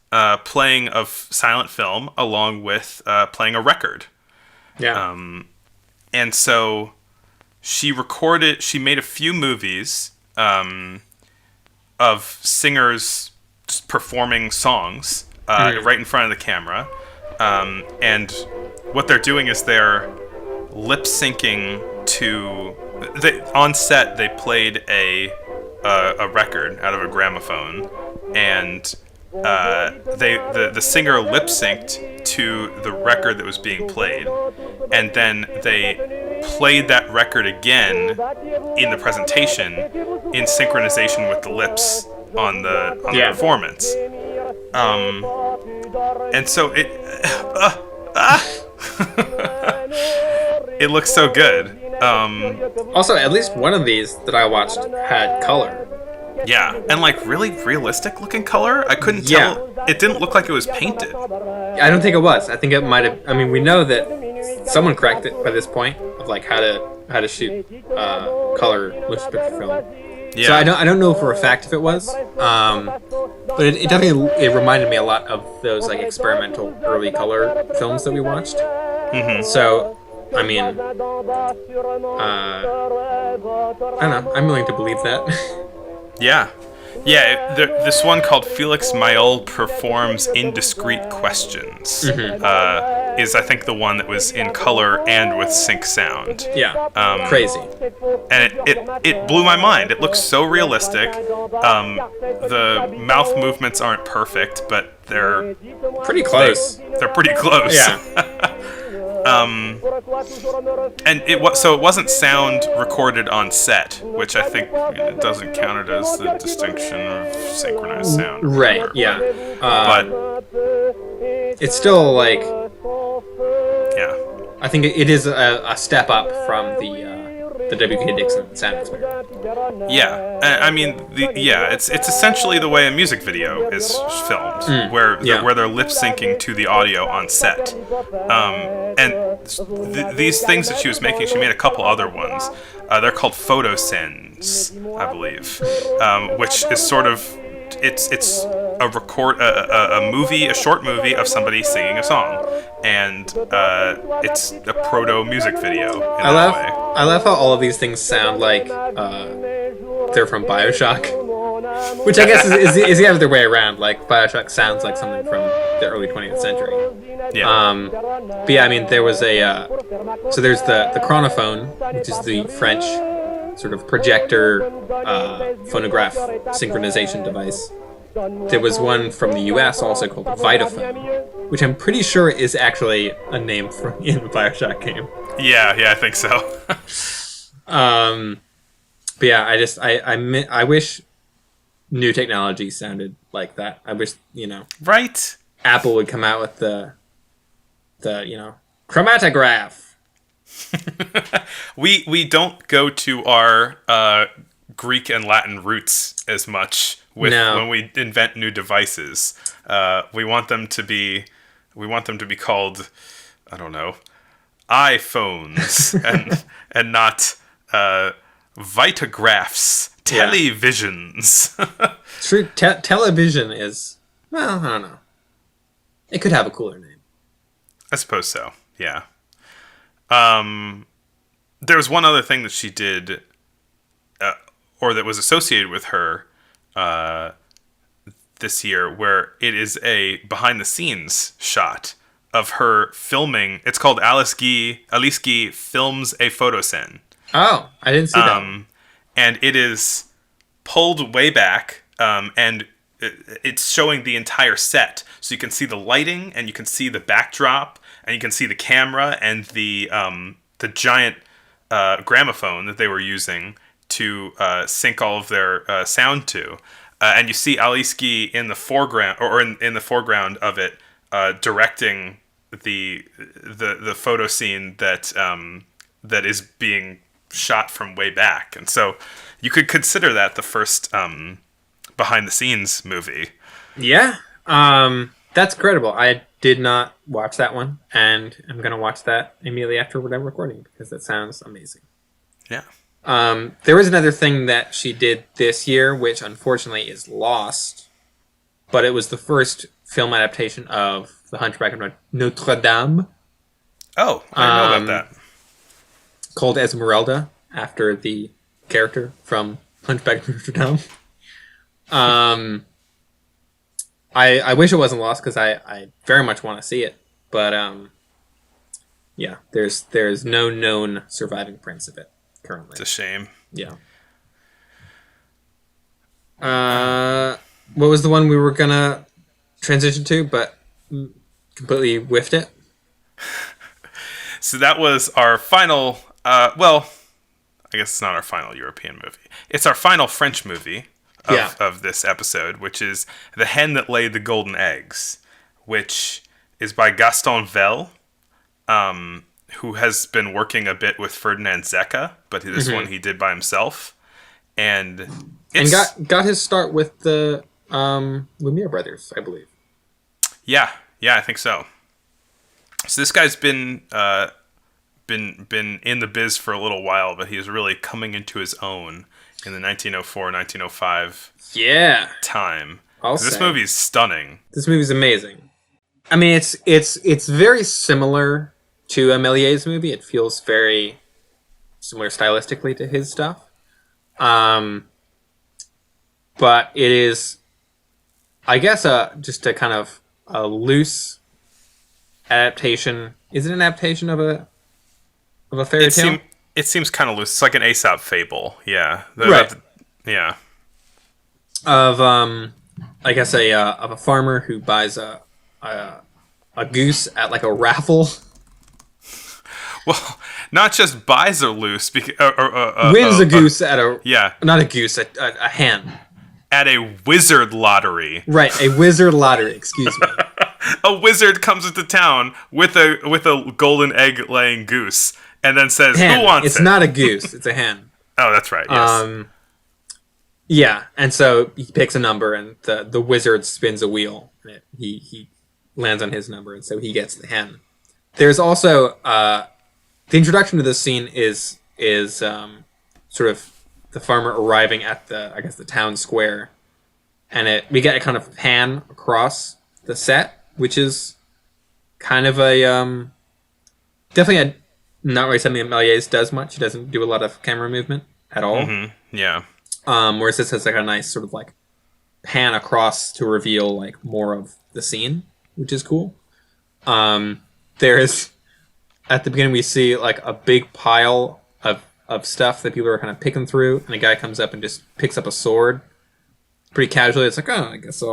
playing of silent film along with playing a record. Yeah. And so she made a few movies of singers performing songs right in front of the camera. And what they're doing is they're lip syncing to... on set, they played a record out of a gramophone, and the singer lip synced to the record that was being played, and then they played that record again in the presentation in synchronization with the lips on the performance. And so it looks so good. Also, at least one of these that I watched had color. Yeah, and like really realistic looking color. I couldn't tell. It didn't look like it was painted. I don't think it was. I think it might have. I mean, we know that someone corrected it by this point of like how to shoot color motion picture film. Yeah. So I don't know for a fact if it was, but it definitely reminded me a lot of those like experimental early color films that we watched. Mm-hmm. So I mean, I don't know. I'm willing to believe that. Yeah. This one called Félix Mayol Performs Indiscreet Questions is, I think, the one that was in color and with sync sound. Yeah, crazy. And it blew my mind. It looks so realistic. The mouth movements aren't perfect, but they're pretty close. They're pretty close. Yeah. And it wasn't sound recorded on set, which I think doesn't count it as the distinction of synchronized sound. Right. Yeah. But it's still like, yeah, I think it is a step up from the W.K. Dixon sound experience. Yeah, I mean, it's essentially the way a music video is filmed, where they're lip syncing to the audio on set. And these things that she was making, she made a couple other ones. They're called phonoscènes, I believe, which is sort of it's a short movie of somebody singing a song, and it's a proto music video. I love how all of these things sound like they're from BioShock, which I guess is the other way around. Like BioShock sounds like something from the early 20th century. Yeah. But yeah, I mean, there was so there's the chronophone, which is the French sort of projector phonograph synchronization device. There was one from the US also called Vitaphone, which I'm pretty sure is actually a name in the BioShock game. Yeah, I think so. But yeah, I wish new technology sounded like that. I wish, right? Apple would come out with the chromatograph. We don't go to our Greek and Latin roots as much with when we invent new devices. We want them to be called, I don't know, iPhones and not vitagraphs, televisions. True. Television is, well, I don't know. It could have a cooler name. I suppose so. Yeah. There was one other thing that she did, or that was associated with her this year, where it is a behind-the-scenes shot of her filming. It's called Alice Guy Films a Phonoscène. Oh, I didn't see that. And it is pulled way back, and it's showing the entire set. So you can see the lighting, and you can see the backdrop, and you can see the camera, and the giant gramophone that they were using to sync all of their sound to. And you see Alice Guy in the foreground, or in the foreground of it, directing the photo scene that is being shot from way back. And so you could consider that the first behind the scenes movie. Yeah. That's incredible. I did not watch that one, and I'm going to watch that immediately after we're done recording because that sounds amazing. Yeah. There was another thing that she did this year, which unfortunately is lost, but it was the first film adaptation of The Hunchback of Notre Dame. Oh, I didn't know about that. Called Esmeralda, after the character from Hunchback of Notre Dame. I wish it wasn't lost because I very much want to see it, but yeah, there's no known surviving prints of it currently. It's a shame. Yeah. What was the one we were gonna transition to, but completely whiffed it? So that was our final. Well, I guess it's not our final European movie. It's our final French movie of this episode, which is The Hen That Laid the Golden Eggs, which is by Gaston Vell, who has been working a bit with Ferdinand Zecca, but this one he did by himself. And got his start with the Lumiere brothers, I believe. Yeah, I think so. So this guy's been in the biz for a little while, but he's really coming into his own in the 1904-1905 time. This movie's stunning. This movie's amazing. I mean, it's very similar to a Melies movie. It feels very similar stylistically to his stuff. But it is, I guess, just a kind of a loose adaptation. Is it an adaptation of a fairy tale? It seems kind of loose. It's like an Aesop fable. Yeah. Right. Yeah. Of I guess of a farmer who buys a goose at like a raffle. Well, not just buys a goose, wins a goose at a not a goose, a hen at a wizard lottery. Right, a wizard lottery. Excuse me. A wizard comes into town with a golden egg laying goose, and then says, hen. "Who wants it?" It's not a goose; it's a hen. Oh, that's right. Yes. Yeah, and so he picks a number, and the wizard spins a wheel, and he lands on his number, and so he gets the hen. There's also the introduction to this scene is sort of the farmer arriving at the town square, and we get a kind of pan across the set, which is kind of a definitely not really something that Melies does much. He doesn't do a lot of camera movement at all. Mm-hmm. Yeah. Whereas this has like a nice sort of like pan across to reveal like more of the scene, which is cool. There is, at the beginning we see like a big pile of stuff that people are kind of picking through, and a guy comes up and just picks up a sword pretty casually. It's like, oh, I guess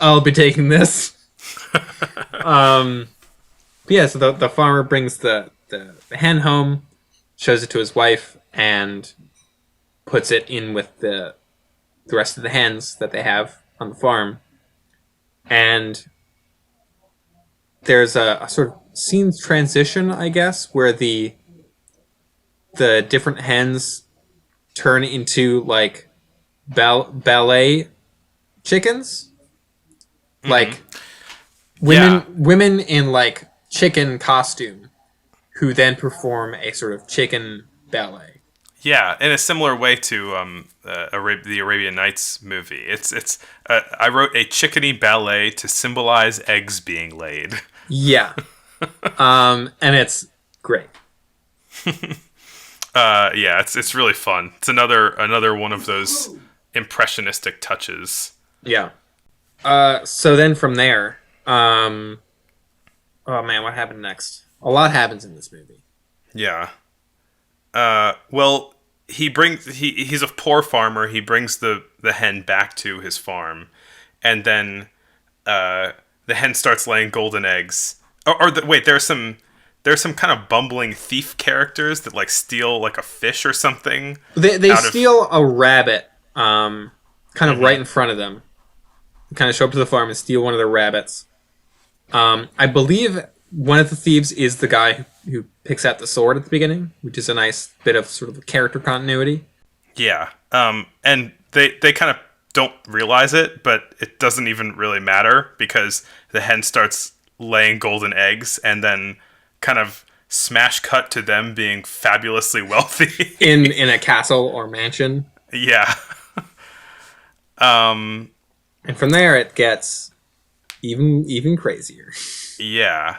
I'll be taking this. But yeah, so the farmer brings the hen home, shows it to his wife, and puts it in with the rest of the hens that they have on the farm. And there's a sort of scene transition, I guess, where the different hens turn into like ballet chickens, like women in like chicken costume, who then perform a sort of chicken ballet. Yeah, in a similar way to the Arabian Nights movie. It's I wrote a chickeny ballet to symbolize eggs being laid. Yeah, and it's great. Yeah, it's really fun. It's another one of those impressionistic touches. Yeah. So then from there, oh man, what happened next? A lot happens in this movie. Yeah. Well, he's a poor farmer. He brings the hen back to his farm, and then the hen starts laying golden eggs. Wait, there's some kind of bumbling thief characters that like steal like a fish or something. They steal a rabbit, kind of right in front of them. They kind of show up to the farm and steal one of the rabbits. I believe one of the thieves is the guy who picks out the sword at the beginning, which is a nice bit of sort of character continuity. Yeah. And they kind of don't realize it, but it doesn't even really matter because the hen starts laying golden eggs and then kind of smash cut to them being fabulously wealthy in a castle or mansion. Yeah. And from there it gets even crazier. Yeah.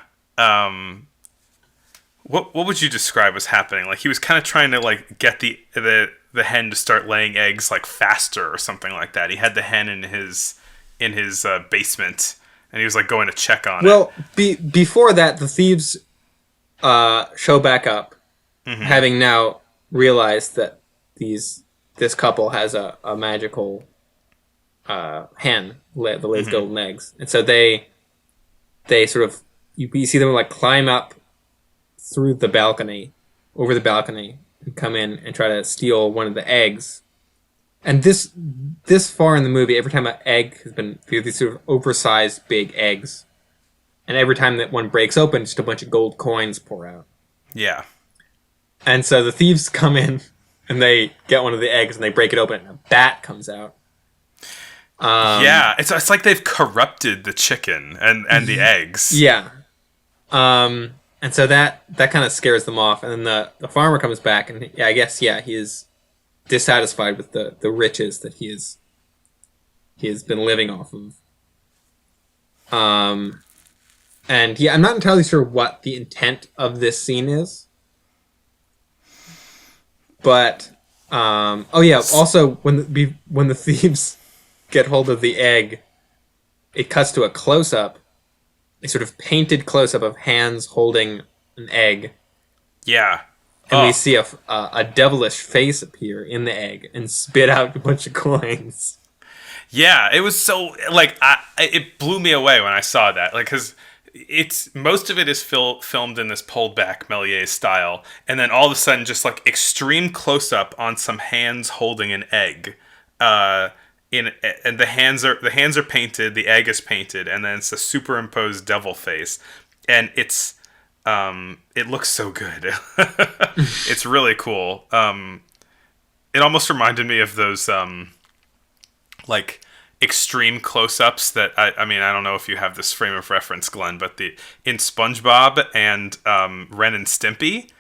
What would you describe as happening? Like he was kind of trying to like get the hen to start laying eggs like faster or something like that. He had the hen in his basement and he was like going to check on it. Well, before that, the thieves show back up, having now realized that this couple has a magical hen that lays golden eggs, and so they sort of you see them like climb up through the balcony, over the balcony, and come in and try to steal one of the eggs. And this far in the movie, every time an egg has been these sort of oversized big eggs. And every time that one breaks open, just a bunch of gold coins pour out. Yeah. And so the thieves come in, and they get one of the eggs, and they break it open, and a bat comes out. Yeah, it's like they've corrupted the chicken and the eggs. Yeah. And so that kind of scares them off. And then the farmer comes back, and I guess, he is dissatisfied with the riches that he has been living off of. And yeah, I'm not entirely sure what the intent of this scene is. But also when the thieves get hold of the egg, it cuts to a close-up, a sort of painted close-up of hands holding an egg. Yeah. And we see a devilish face appear in the egg and spit out a bunch of coins. Yeah, it was so like it blew me away when I saw that. Like, because most of it is filmed in this pulled back Melies style, and then all of a sudden, just like extreme close up on some hands holding an egg. And the hands are painted, the egg is painted, and then it's a superimposed devil face, and it looks so good. It's really cool. It almost reminded me of those like extreme close-ups that I mean, I don't know if you have this frame of reference, Glenn, but in SpongeBob and Ren and Stimpy,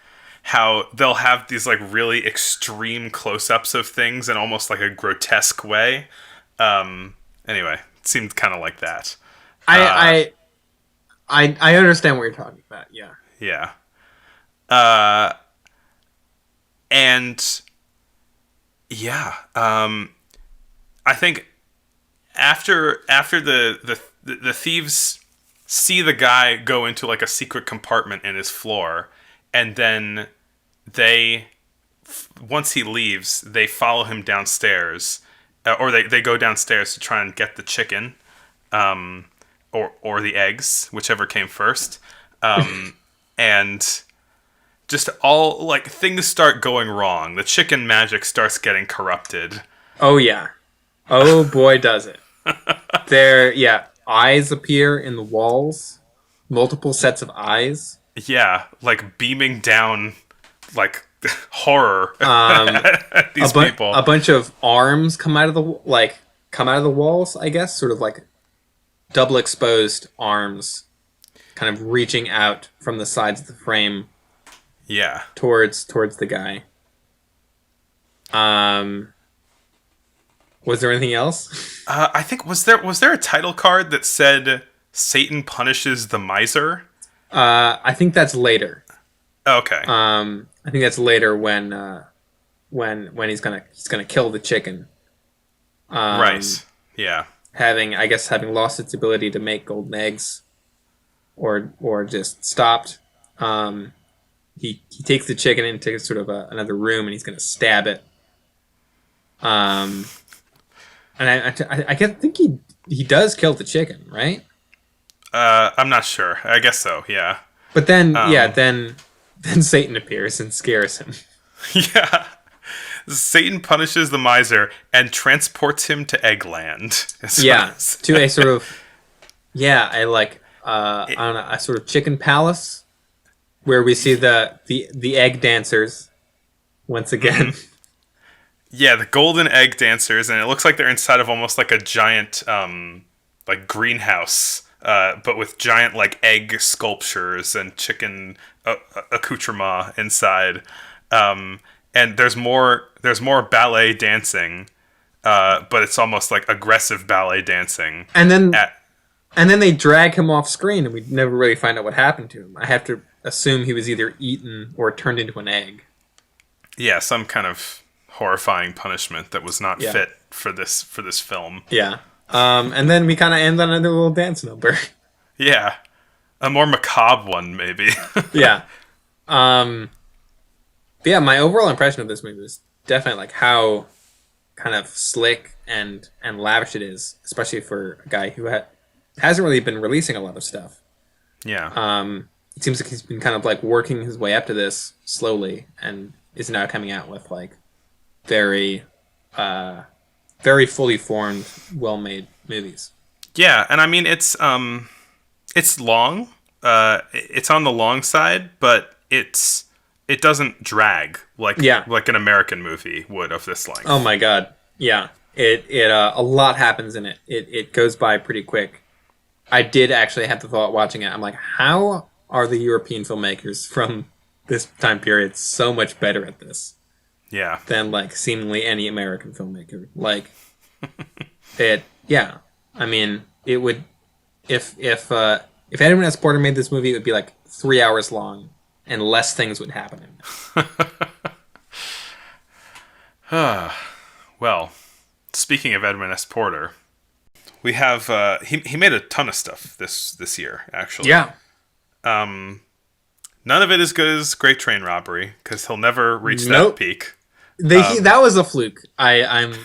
how they'll have these like really extreme close-ups of things in almost like a grotesque way. Anyway, it seemed kind of like that. I understand what you're talking about. Yeah. Yeah. And yeah, I think after the thieves see the guy go into like a secret compartment in his floor, and then once he leaves, they follow him downstairs, or they go downstairs to try and get the chicken, or the eggs, whichever came first, and just all like things start going wrong. The chicken magic starts getting corrupted. Oh yeah. Oh boy, does it. Eyes appear in the walls. Multiple sets of eyes. Yeah, like beaming down like horror at these people. A bunch of arms come out of the walls, I guess, sort of like double exposed arms kind of reaching out from the sides of the frame. Yeah. Towards the guy. Was there anything else? I think was there a title card that said Satan punishes the miser? I think that's later. Okay. I think that's later when he's gonna kill the chicken. Right. Yeah. Having lost its ability to make golden eggs, or just stopped. He takes the chicken into sort of another room, and he's gonna stab it. And I think he does kill the chicken, right? I'm not sure. I guess so. Yeah. But then then Satan appears and scares him. Yeah. Satan punishes the miser and transports him to Eggland. Yeah, to a sort of I don't know, a sort of chicken palace where we see the egg dancers once again. Yeah, the golden egg dancers, and it looks like they're inside of almost like a giant like greenhouse, but with giant like egg sculptures and chicken accoutrement inside. And there's more ballet dancing, but it's almost like aggressive ballet dancing. And then they drag him off screen, and we never really find out what happened to him. I have to assume he was either eaten or turned into an egg. Yeah, some kind of horrifying punishment that was not fit for this film. Yeah. And then we kind of end on another little dance number. Yeah. A more macabre one, maybe. Yeah. But yeah, my overall impression of this movie was definitely like how kind of slick and lavish it is, especially for a guy who hasn't really been releasing a lot of stuff. Yeah. It seems like he's been kind of like working his way up to this slowly, and is now coming out with like very fully formed, well-made movies. Yeah, and I mean it's long. It's on the long side, but it doesn't drag like an American movie would of this length. Oh my god. Yeah. It a lot happens in it. It goes by pretty quick. I did actually have the thought watching it. I'm like, how are the European filmmakers from this time period so much better at this? Yeah. Than like seemingly any American filmmaker. Like it. Yeah. I mean, it would if Edwin S. Porter made this movie, it would be like 3 hours long, and less things would happen in it. Well, speaking of Edwin S. Porter, we have he made a ton of stuff this year, actually. Yeah. None of it as good as Great Train Robbery, because he'll never reach that peak. That was a fluke. I'm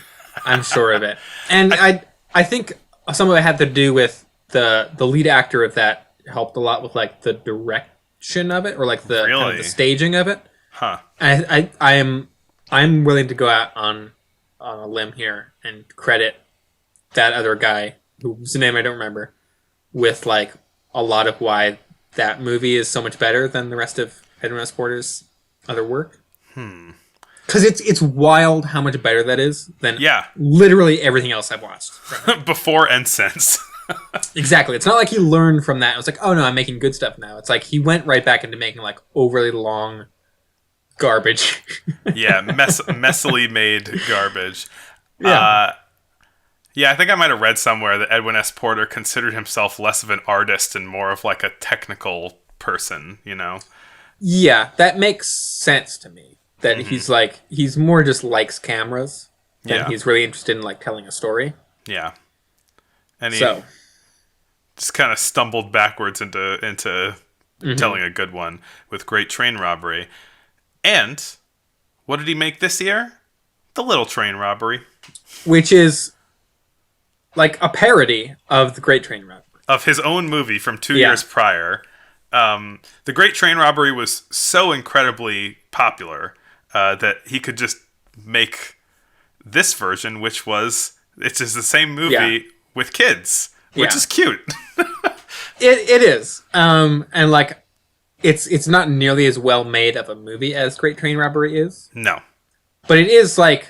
sure of it, and I think some of it had to do with the lead actor of that helped a lot with like the direction of it, or like the kind of the staging of it. Huh. I'm willing to go out on a limb here and credit that other guy, whose name I don't remember, with like a lot of why that movie is so much better than the rest of Edwin S. Porter's other work. Because it's wild how much better that is than literally everything else I've watched. Before and since. Exactly. It's not like he learned from that. It was like, oh no, I'm making good stuff now. It's like he went right back into making like overly long garbage. Yeah, messily made garbage. Yeah. Yeah, I think I might have read somewhere that Edwin S. Porter considered himself less of an artist and more of like a technical person, you know? Yeah, that makes sense to me. That he's more just likes cameras than he's really interested in like telling a story. Yeah. And he just kind of stumbled backwards into telling a good one with Great Train Robbery. And what did he make this year? The Little Train Robbery. Which is like a parody of the Great Train Robbery. Of his own movie from 2 years prior. The Great Train Robbery was so incredibly popular that he could just make this version, which was it's just the same movie with kids, which is cute. It is, and like it's not nearly as well made of a movie as Great Train Robbery is, No. but it is like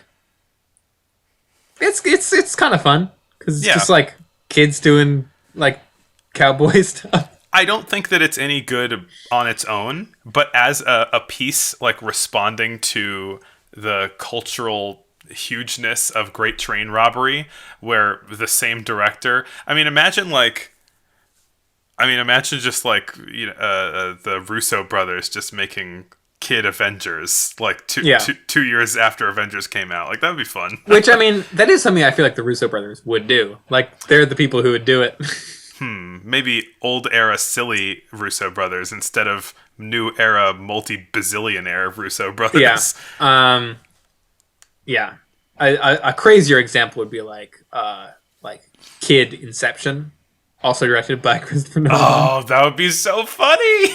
it's kind of fun because it's just like kids doing like cowboy stuff. I don't think that it's any good on its own, but as a piece, like responding to the cultural hugeness of Great Train Robbery, where the same director, imagine just like, the Russo brothers just making kid Avengers like two years after Avengers came out. Like, that would be fun. Which, that is something I feel like the Russo brothers would do. Like, they're the people who would do it. Maybe old era silly Russo brothers instead of new era multi-bazillionaire Russo brothers. Yeah. A crazier example would be like Kid Inception, also directed by Christopher Nolan. Oh, that would be so funny.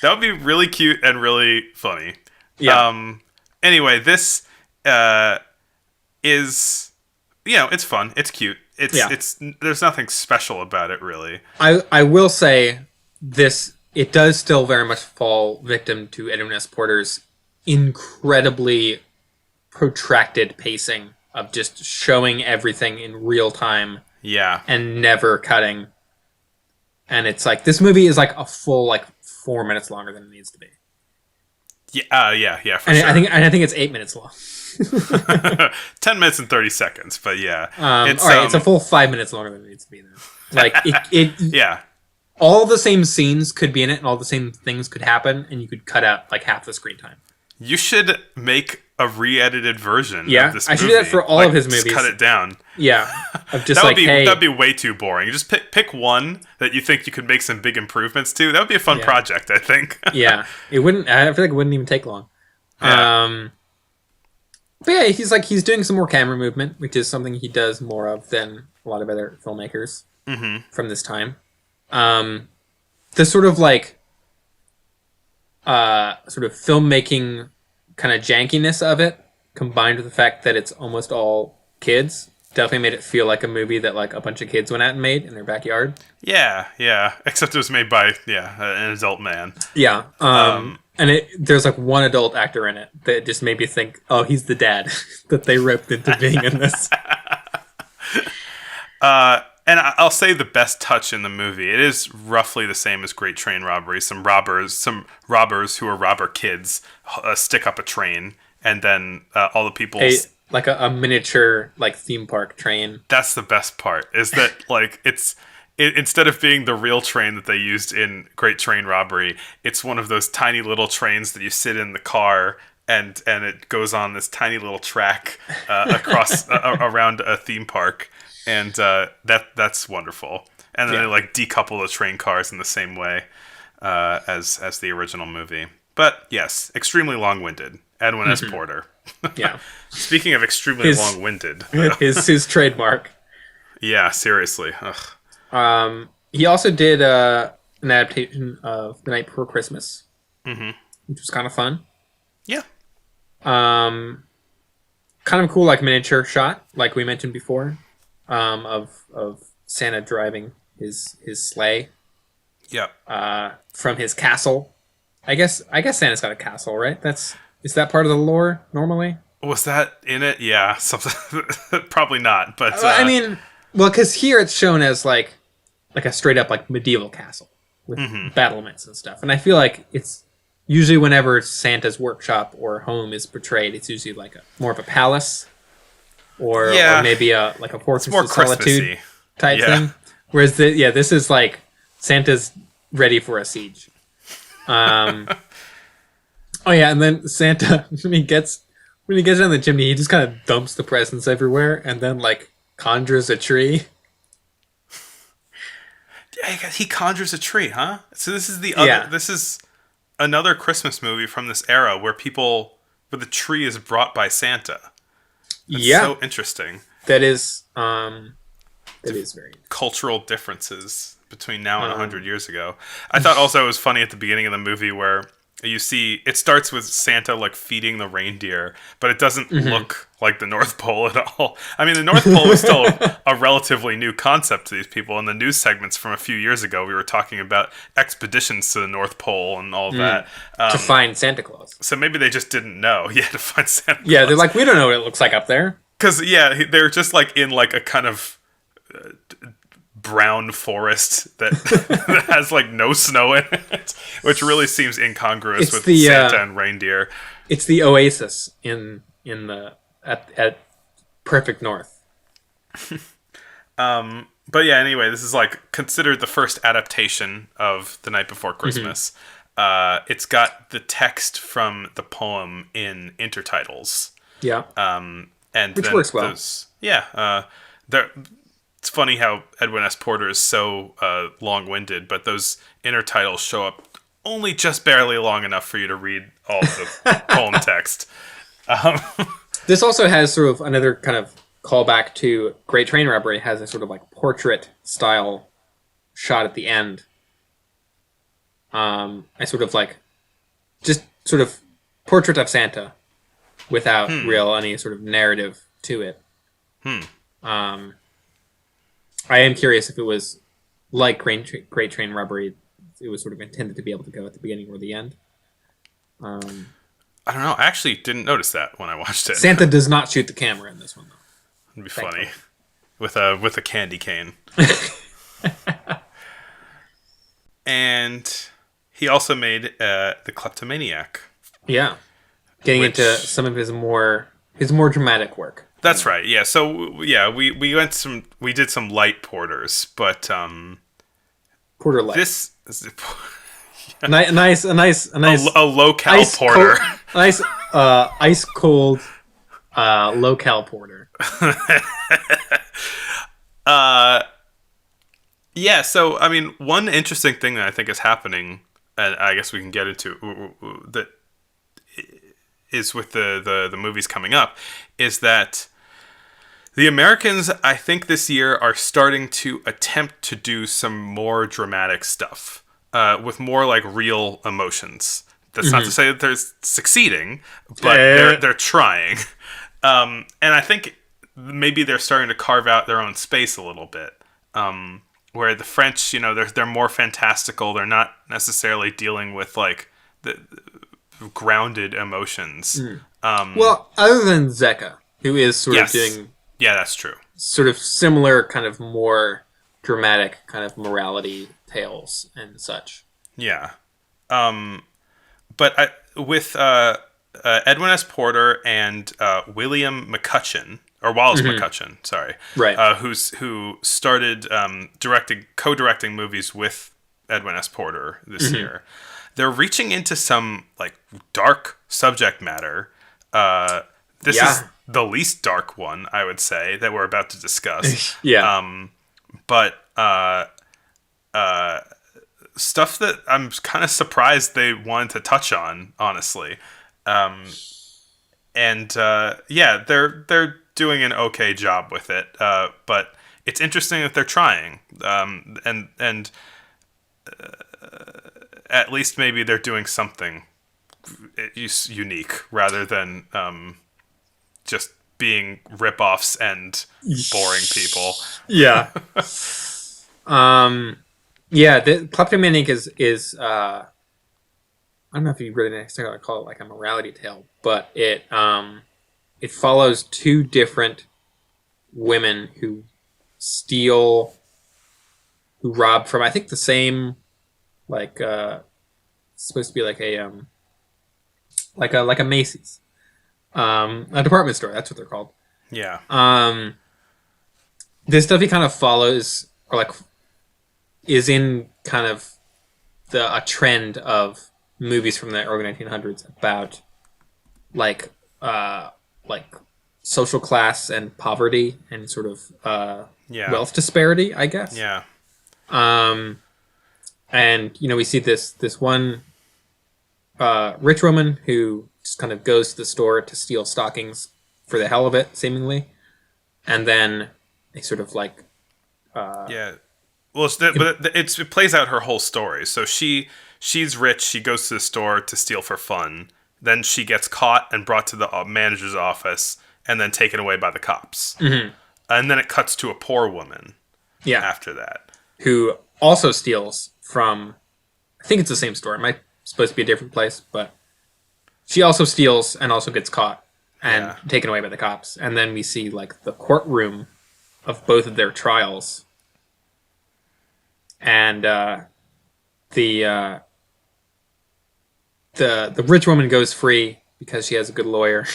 That would be really cute and really funny. Yeah. Anyway, this is, it's fun. It's cute. It's there's nothing special about it, really. I will say this, it does still very much fall victim to Edwin S. Porter's incredibly protracted pacing of just showing everything in real time. Yeah. And never cutting. And it's like, this movie is like a full 4 minutes longer than it needs to be. Yeah, for and sure. I think it's 8 minutes long. 10 minutes and 30 seconds, but yeah. It's a full 5 minutes longer than it needs to be. Then. Like, yeah. All the same scenes could be in it, and all the same things could happen, and you could cut out like half the screen time. You should make a re-edited version of this movie. I should do that for all of his movies. Just cut it down. Yeah. Of just that'd be way too boring. You just pick one that you think you could make some big improvements to. That would be a fun project, I think. Yeah. It wouldn't, I feel like it wouldn't even take long. Yeah. But yeah, he's doing some more camera movement, which is something he does more of than a lot of other filmmakers from this time. The sort of filmmaking kind of jankiness of it, combined with the fact that it's almost all kids, definitely made it feel like a movie that like a bunch of kids went out and made in their backyard. Yeah. Except it was made by an adult man. Yeah. And there's like one adult actor in it that just made me think, oh, he's the dad that they roped into being in this. And I'll say the best touch in the movie, it is roughly the same as Great Train Robbery. Some robbers who are robber kids stick up a train, and then all the people... a miniature theme park train. That's the best part, is that instead of being the real train that they used in Great Train Robbery, it's one of those tiny little trains that you sit in the car and it goes on this tiny little track across around a theme park. And that's wonderful. And then they decouple the train cars in the same way as the original movie. But yes, extremely long-winded. Edwin S. Porter. Yeah. Speaking of extremely long-winded, his trademark. Yeah, seriously. Ugh. He also did an adaptation of The Night Before Christmas, which was kind of fun. Yeah. Kind of cool, miniature shot, like we mentioned before. Of Santa driving his sleigh. Yep. From his castle. I guess Santa's got a castle, right? Is that part of the lore normally? Was that in it? Yeah, something. Probably not. But because here it's shown as like a straight up medieval castle with battlements and stuff, and I feel like it's usually whenever Santa's workshop or home is portrayed, it's usually more of a palace. Or maybe a Fortress of Solitude type thing. Whereas this is Santa's ready for a siege. And then Santa when he gets down the chimney, he just kind of dumps the presents everywhere and then conjures a tree. Yeah, he conjures a tree, huh? So this is this is another Christmas movie from this era where the tree is brought by Santa. That's so interesting. That is very cultural differences between now and 100 years ago. I thought also it was funny at the beginning of the movie where You see, it starts with Santa like feeding the reindeer, but it doesn't look like the North Pole at all. I mean, the North Pole was still a relatively new concept to these people. In the news segments from a few years ago, we were talking about expeditions to the North Pole and all that. To find Santa Claus. So maybe they just didn't know. Yeah, to find Santa Claus. Yeah, they're like, we don't know what it looks like up there. Because, yeah, they're just like in like a kind of brown forest that, that has like no snow in it, which really seems incongruous with Santa and reindeer. It's the oasis in the at perfect north. But yeah, anyway, this is like considered the first adaptation of The Night Before Christmas. It's got the text from the poem in intertitles. Yeah. And which works well. It's funny how Edwin S. Porter is so long-winded, but those intertitles show up only just barely long enough for you to read all the poem text. This also has sort of another kind of callback to Great Train Robbery. It has a sort of like portrait-style shot at the end. I sort of like just sort of portrait of Santa without any sort of narrative to it. I am curious if it was like Great Train Robbery, it was sort of intended to be able to go at the beginning or the end. I don't know. I actually didn't notice that when I watched it. Santa does not shoot the camera in this one, though. It'd be funny with a candy cane. And he also made the Kleptomaniac. Yeah, getting into some of his more dramatic work. That's right. Yeah. So yeah, we did some light porters, but porter light. This is a nice a low-cal porter. Nice ice cold low-cal porter. Yeah. So I mean, one interesting thing that I think is happening, and I guess we can get into that is with the movies coming up, is that the Americans, I think this year, are starting to attempt to do some more dramatic stuff with more like real emotions. That's not to say that they're succeeding, but they're trying. And I think maybe they're starting to carve out their own space a little bit. Where the French, they're more fantastical. They're not necessarily dealing with like the grounded emotions. Well, other than Zeka, who is sort of doing... Yeah, that's true. Sort of similar kind of more dramatic kind of morality tales and such. Yeah. But with Edwin S. Porter and William McCutcheon, or Wallace McCutcheon, sorry. Right. Who started co-directing movies with Edwin S. Porter this year. They're reaching into some like dark subject matter. This is the least dark one, I would say, that we're about to discuss. But stuff that I'm kind of surprised they wanted to touch on, honestly. They're doing an okay job with it. But it's interesting that they're trying. And at least maybe they're doing something unique rather than just being rip-offs and boring people. Yeah. The Kleptomaniac is I don't know if you really necessarily call it like a morality tale, but it follows two different women who rob from, I think, the same like it's supposed to be like a Macy's, a department store. That's what they're called. Yeah. This stuff he kind of follows, or like is in kind of a trend of movies from the early 1900s about like social class and poverty and sort of wealth disparity, I guess. Yeah. And we see this one rich woman who just kind of goes to the store to steal stockings for the hell of it, seemingly, and then they sort of like it plays out her whole story. So she's rich. She goes to the store to steal for fun. Then she gets caught and brought to the manager's office, and then taken away by the cops. Mm-hmm. And then it cuts to a poor woman. Yeah. After that, who also steals from, I think it's the same store. It might supposed to be a different place, but she also steals and also gets caught and taken away by the cops. And then we see like the courtroom of both of their trials, and the rich woman goes free because she has a good lawyer,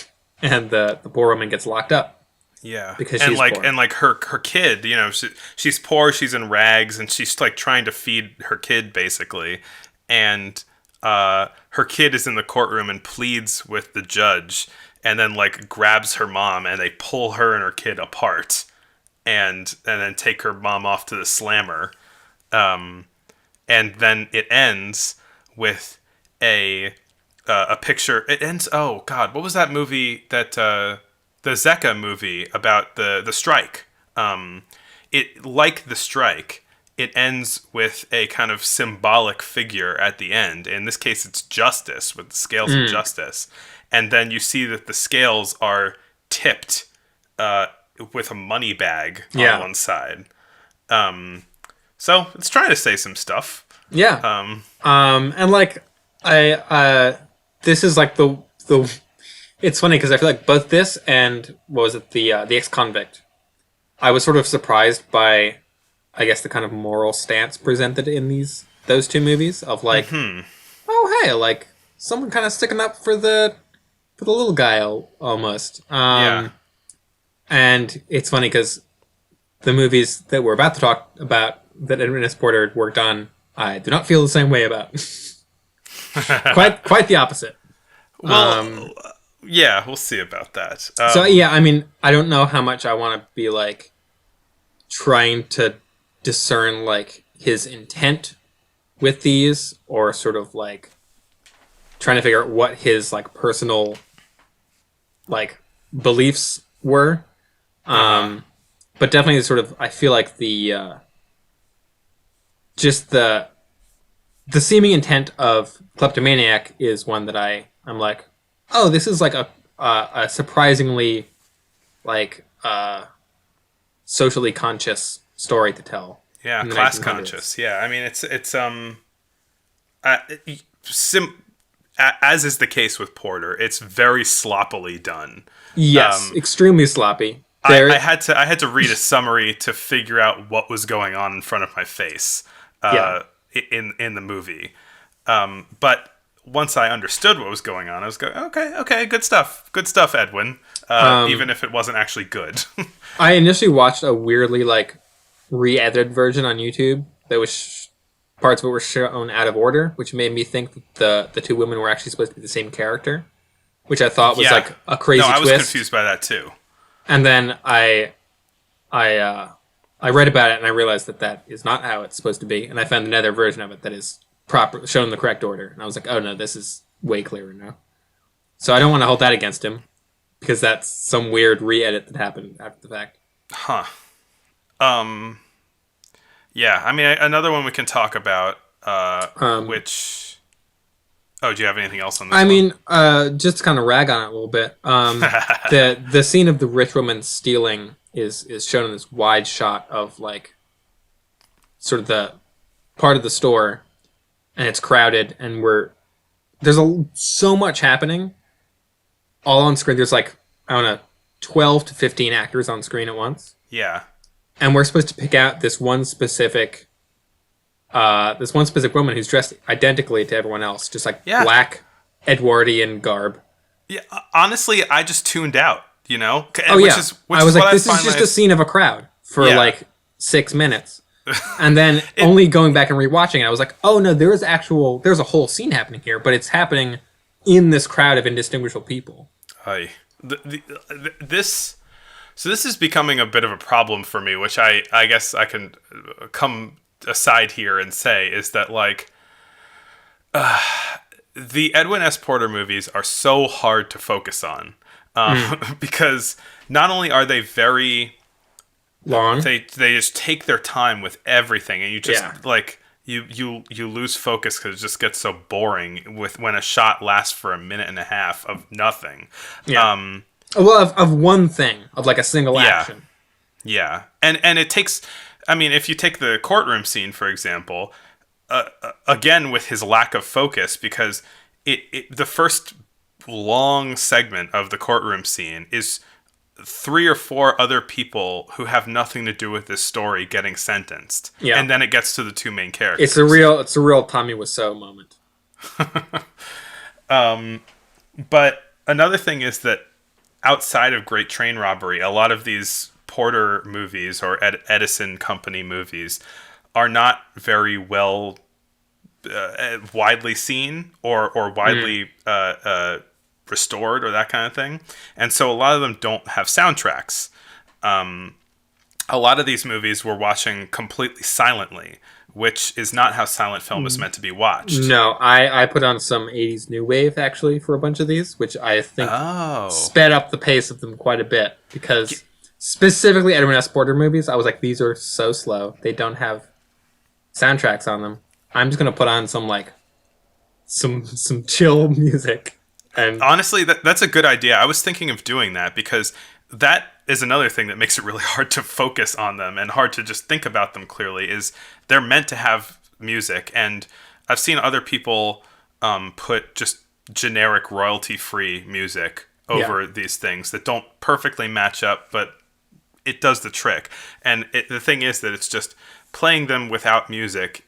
and the poor woman gets locked up. Yeah, because she's poor. And like her kid, you know, she's poor, she's in rags, and she's like trying to feed her kid basically, and her kid is in the courtroom and pleads with the judge, and then like grabs her mom, and they pull her and her kid apart, and then take her mom off to the slammer, and then it ends with a picture. It ends. Oh God, what was that movie that? The Zeka movie about the strike. It like the strike, it ends with a kind of symbolic figure at the end. In this case, it's justice, with the scales of justice, and then you see that the scales are tipped with a money bag on one side. So it's trying to say some stuff. Yeah. And like this is like the. It's funny because I feel like both this and what was it, the Ex-Convict, I was sort of surprised by, I guess, the kind of moral stance presented in those two movies of like, oh hey, like someone kind of sticking up for the little guy almost. And it's funny because the movies that we're about to talk about that Edwin S. Porter worked on, I do not feel the same way about. quite the opposite. Well. Yeah, we'll see about that. So, yeah, I mean, I don't know how much I want to be, like, trying to discern, like, his intent with these, or sort of, like, trying to figure out what his, like, personal, like, beliefs were. But definitely sort of, I feel like just the seeming intent of Kleptomaniac is one that I'm like, oh, this is like a surprisingly like socially conscious story to tell. Yeah, class conscious. Yeah, I mean it's as is the case with Porter, it's very sloppily done. Yes, extremely sloppy. I had to read a summary to figure out what was going on in front of my face in the movie, but. Once I understood what was going on, I was going, okay, good stuff, Edwin. Even if it wasn't actually good. I initially watched a weirdly like re-edited version on YouTube that was parts of it were shown out of order, which made me think that the two women were actually supposed to be the same character, which I thought was like a crazy twist. I was confused by that too. And then I read about it and I realized that is not how it's supposed to be, and I found another version of it that is proper, shown in the correct order, and I was like, oh no, this is way clearer now. So I don't want to hold that against him because that's some weird re-edit that happened after the fact. Yeah, I mean, another one we can talk about, which... Oh, do you have anything else on this I mean, just to kind of rag on it a little bit, the scene of the rich woman stealing is shown in this wide shot of, like, sort of the part of the store, and it's crowded, and there's so much happening all on screen. There's like, I don't know, 12 to 15 actors on screen at once. Yeah. And we're supposed to pick out this one specific woman who's dressed identically to everyone else, just like black Edwardian garb. Yeah, honestly, I just tuned out, you know? I was like, this is just a scene of a crowd for like 6 minutes. And then only going back and rewatching it, I was like, oh no, there's a whole scene happening here, but it's happening in this crowd of indistinguishable people. This is becoming a bit of a problem for me, which I guess I can come aside here and say is that, like, the Edwin S. Porter movies are so hard to focus on because not only are they very long. They just take their time with everything, and you just Yeah. like you lose focus because it just gets so boring with when a shot lasts for a minute and a half of nothing. Yeah. Well, of one thing, of like a single action. Yeah, and it takes. I mean, if you take the courtroom scene for example, again with his lack of focus, because the first long segment of the courtroom scene is 3 or 4 other people who have nothing to do with this story getting sentenced. Yeah. And then it gets to the 2 main characters. It's a real Tommy Wiseau moment. But another thing is that outside of Great Train Robbery, a lot of these Porter movies or Edison Company movies are not very well widely seen or widely restored or that kind of thing. And so a lot of them don't have soundtracks. A lot of these movies we're watching completely silently, which is not how silent film is meant to be watched. No, I put on some 80s new wave actually for a bunch of these, which I think sped up the pace of them quite a bit, because specifically Edwin S. Porter movies, I was like, these are so slow. They don't have soundtracks on them. I'm just going to put on some like some chill music. And honestly, that's a good idea. I was thinking of doing that because that is another thing that makes it really hard to focus on them and hard to just think about them clearly, is they're meant to have music. And I've seen other people put just generic royalty-free music over these things that don't perfectly match up, but it does the trick. And the thing is that it's just playing them without music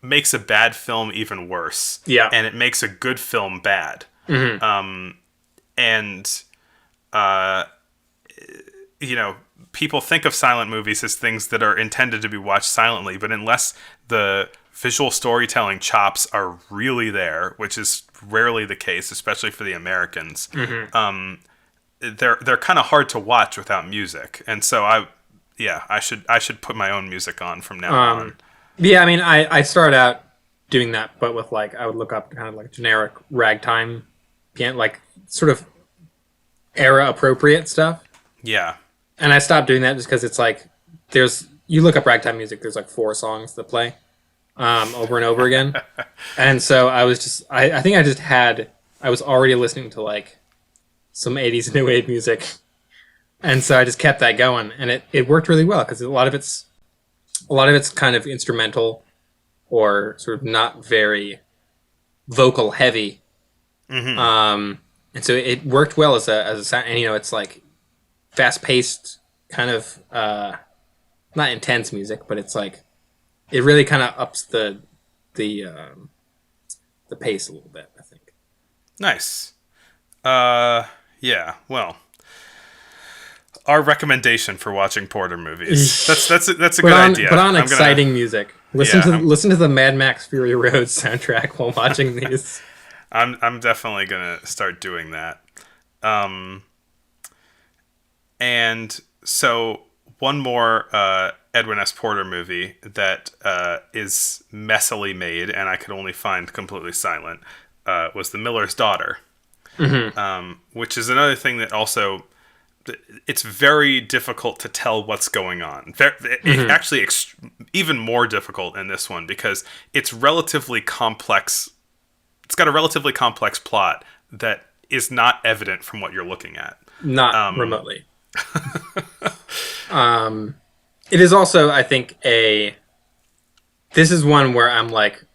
makes a bad film even worse. Yeah. And it makes a good film bad. Mm-hmm. You know, people think of silent movies as things that are intended to be watched silently, but unless the visual storytelling chops are really there, which is rarely the case, especially for the Americans, they're kind of hard to watch without music. And so I should put my own music on from now on. Yeah, I mean, I started out doing that, but with like, I would look up kind of like generic ragtime, like sort of era appropriate stuff. Yeah. And I stopped doing that just because it's like, you look up ragtime music, there's like 4 songs that play over and over again. And so I was I think I was already listening to like some 80s new wave music. And so I just kept that going, and it worked really well because a lot of it's kind of instrumental or sort of not very vocal heavy. Mm-hmm. And so it worked well as a sound, and it's like fast-paced kind of not intense music, but it's like it really kind of ups the pace a little bit, I think. Nice. Yeah, well, our recommendation for watching Porter movies. That's a good idea. Put on exciting music. Listen to the Mad Max Fury Road soundtrack while watching these. I'm definitely gonna start doing that. And so one more Edwin S. Porter movie that is messily made and I could only find completely silent was The Miller's Daughter, which is another thing that also it's very difficult to tell what's going on. It actually even more difficult in this one because it's relatively complex. It's got a relatively complex plot that is not evident from what you're looking at. Not remotely. It is also, I think, this is one where I'm like,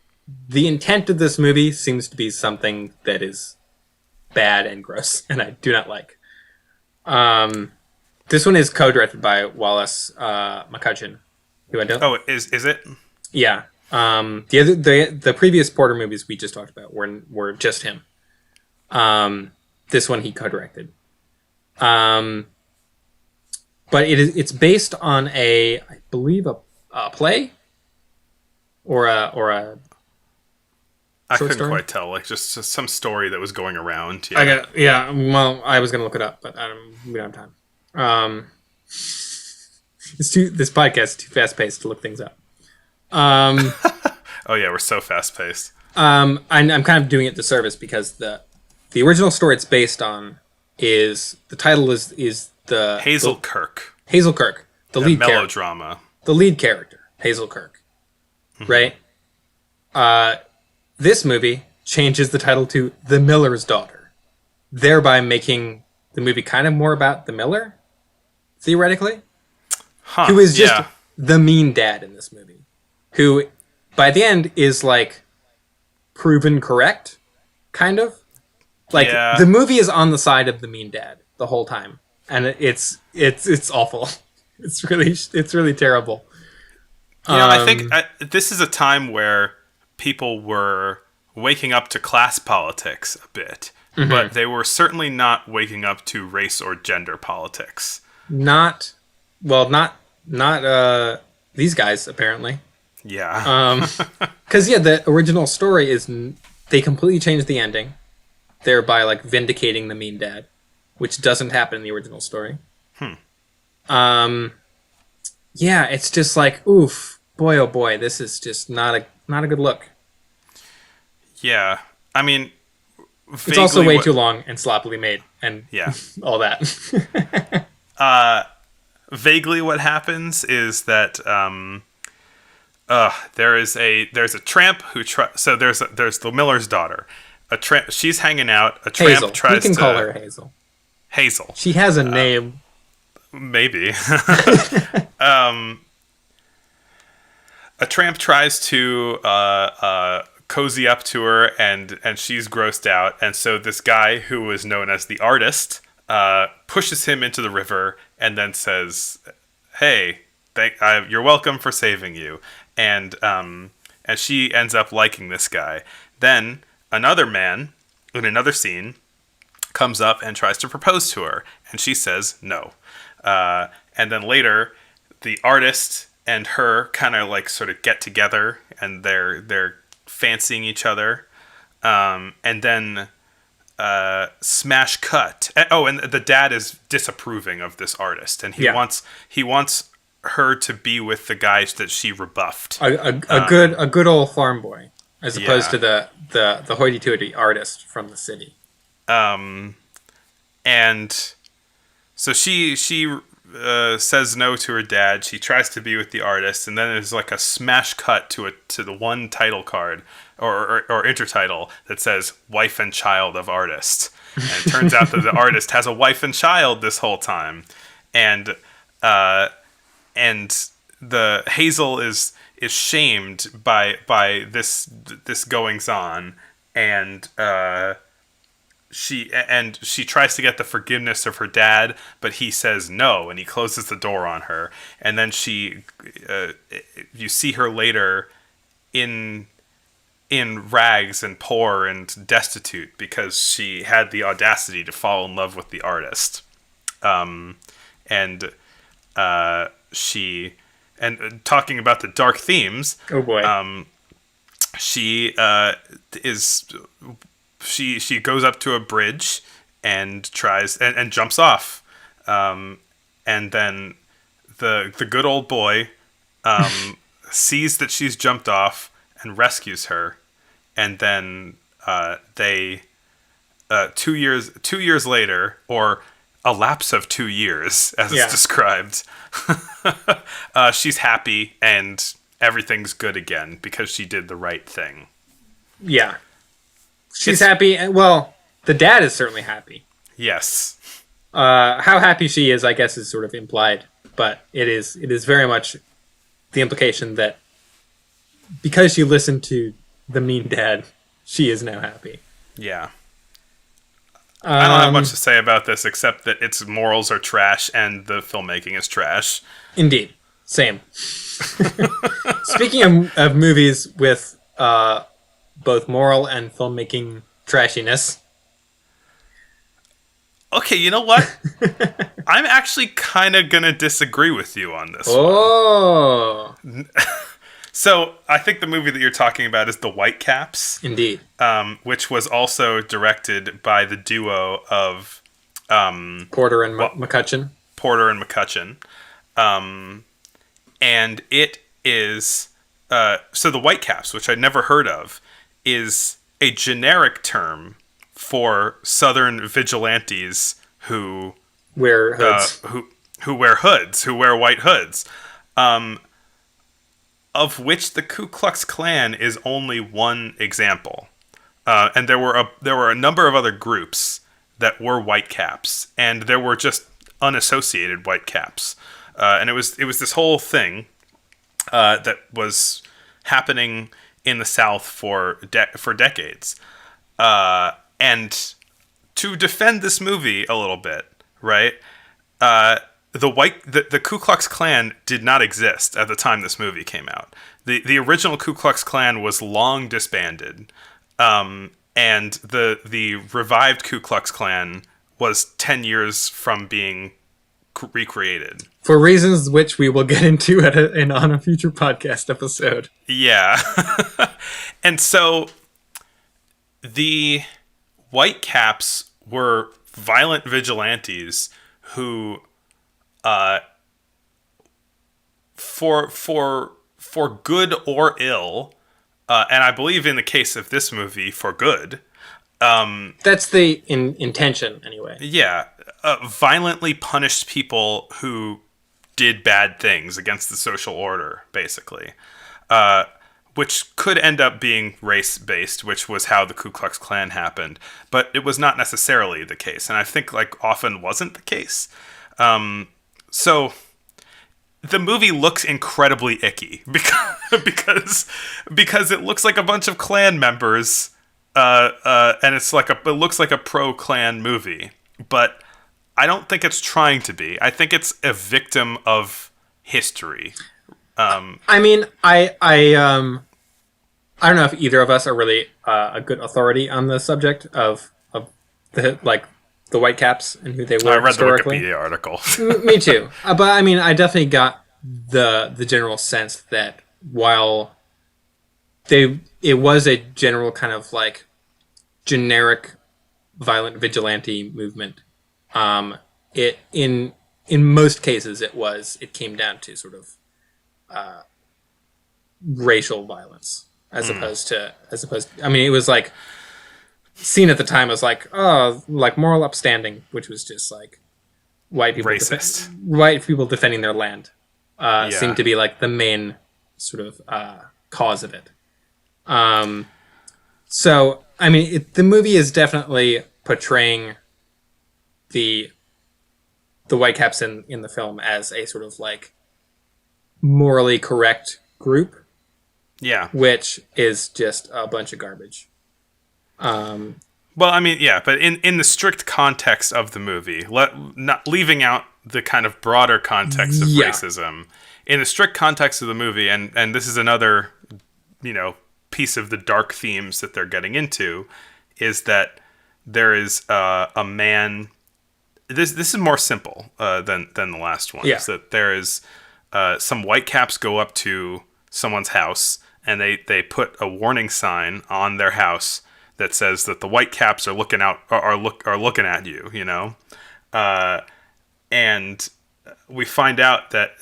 the intent of this movie seems to be something that is bad and gross, and I do not like. This one is co-directed by Wallace McCutcheon, who I don't. Oh, is it? Yeah. The previous Porter movies we just talked about were just him. This one he co-directed. But it's based on I believe a play or a I couldn't quite tell, like just some story that was going around. Yeah. Well, I was gonna look it up, but we don't have time. This podcast is too fast paced to look things up. Oh yeah, we're so fast paced. I'm kind of doing it disservice because the original story it's based on is the title is the Hazel Kirk. Hazel Kirk, the lead character. Melodrama. The lead character, Hazel Kirk. Right? This movie changes the title to The Miller's Daughter, thereby making the movie kind of more about the Miller, theoretically, who is just the mean dad in this movie, who, by the end, is, like, proven correct, kind of. Like, the movie is on the side of the mean dad the whole time, and it's awful. It's really terrible. I think this is a time where people were waking up to class politics a bit, but they were certainly not waking up to race or gender politics. Not these guys, apparently. Yeah. Because, the original story is they completely changed the ending, thereby, like, vindicating the mean dad, which doesn't happen in the original story. It's just like, oof, boy, oh boy, this is just not a good look. Yeah, I mean, it's also way too long and sloppily made, and all that. Vaguely, what happens is that there's a tramp who so there's the Miller's daughter. A tramp, she's hanging out. A tramp Hazel. tries to. You can call her Hazel. Hazel. She has a name. Maybe. A tramp tries to cozy up to her, and she's grossed out. And so this guy, who was known as the artist, pushes him into the river and then says, "Hey, you're welcome for saving you." And she ends up liking this guy. Then another man, in another scene, comes up and tries to propose to her, and she says no. And then later, the artist and her kind of like sort of get together, and they're fancying each other. And then smash cut. And the dad is disapproving of this artist, and he wants her to be with the guys that she rebuffed. A good old farm boy, as opposed to the hoity-toity artist from the city. And so she says no to her dad. She tries to be with the artist, and then there's like a smash cut to the one title card or intertitle that says "Wife and Child of Artist," and it turns out that the artist has a wife and child this whole time, and the Hazel is shamed by this goings on, and she tries to get the forgiveness of her dad, but he says no, and he closes the door on her. And then you see her later in rags and poor and destitute because she had the audacity to fall in love with the artist. And talking about the dark themes. Oh boy. She goes up to a bridge and tries and jumps off, and then the good old boy sees that she's jumped off and rescues her, and then they 2 years later, or a lapse of 2 years as it's described, she's happy and everything's good again because she did the right thing. Yeah. She's happy. Well, the dad is certainly happy. Yes. How happy she is, I guess, is sort of implied, but it is very much the implication that because she listened to the mean dad, she is now happy. Yeah. I don't have much to say about this except that its morals are trash and the filmmaking is trash. Indeed. Same. Speaking of movies with both moral and filmmaking trashiness. Okay, you know what? I'm actually kind of going to disagree with you on this one. So, I think the movie that you're talking about is The Whitecaps. Indeed. Which was also directed by the duo of... Porter and McCutcheon. Porter and McCutcheon. And it is... so The Whitecaps, which I'd never heard of, is a generic term for Southern vigilantes who wear hoods. who wear hoods, who wear white hoods, of which the Ku Klux Klan is only one example. And there were a number of other groups that were white caps, and there were just unassociated white caps. And it was this whole thing that was happening in the South for decades. And to defend this movie a little bit, right? The Ku Klux Klan did not exist at the time this movie came out. The original Ku Klux Klan was long disbanded, and the revived Ku Klux Klan was 10 years from being recreated. For reasons which we will get into on a future podcast episode. Yeah. And so the white caps were violent vigilantes who, for good or ill, and I believe in the case of this movie, for good. That's the intention, anyway. Yeah. Violently punished people who did bad things against the social order, basically. Which could end up being race-based, which was how the Ku Klux Klan happened. But it was not necessarily the case, and I think often wasn't the case. So the movie looks incredibly icky because it looks like a bunch of Klan members, and it looks like a pro-Klan movie. But I don't think it's trying to be. I think it's a victim of history. I mean, I don't know if either of us are really a good authority on the subject of the white caps and who they were. I read historically. the Wikipedia article. Me too. But I mean, I definitely got the general sense that while it was a general kind of generic violent vigilante movement, it in most cases it came down to sort of racial violence as opposed to I mean, it was seen at the time as moral upstanding, which was just white people racist. White people defending their land seemed to be the main sort of cause of it. So I mean, the movie is definitely portraying the white caps in the film as a sort of morally correct group. Yeah. Which is just a bunch of garbage. Well, I mean, yeah, but in the strict context of the movie, not leaving out the kind of broader context of racism, in the strict context of the movie, and this is another, piece of the dark themes that they're getting into, is that there is a man. This is more simple than the last one. Yeah. Is that there is some white caps go up to someone's house and they put a warning sign on their house that says that the white caps are looking looking at you, and we find out that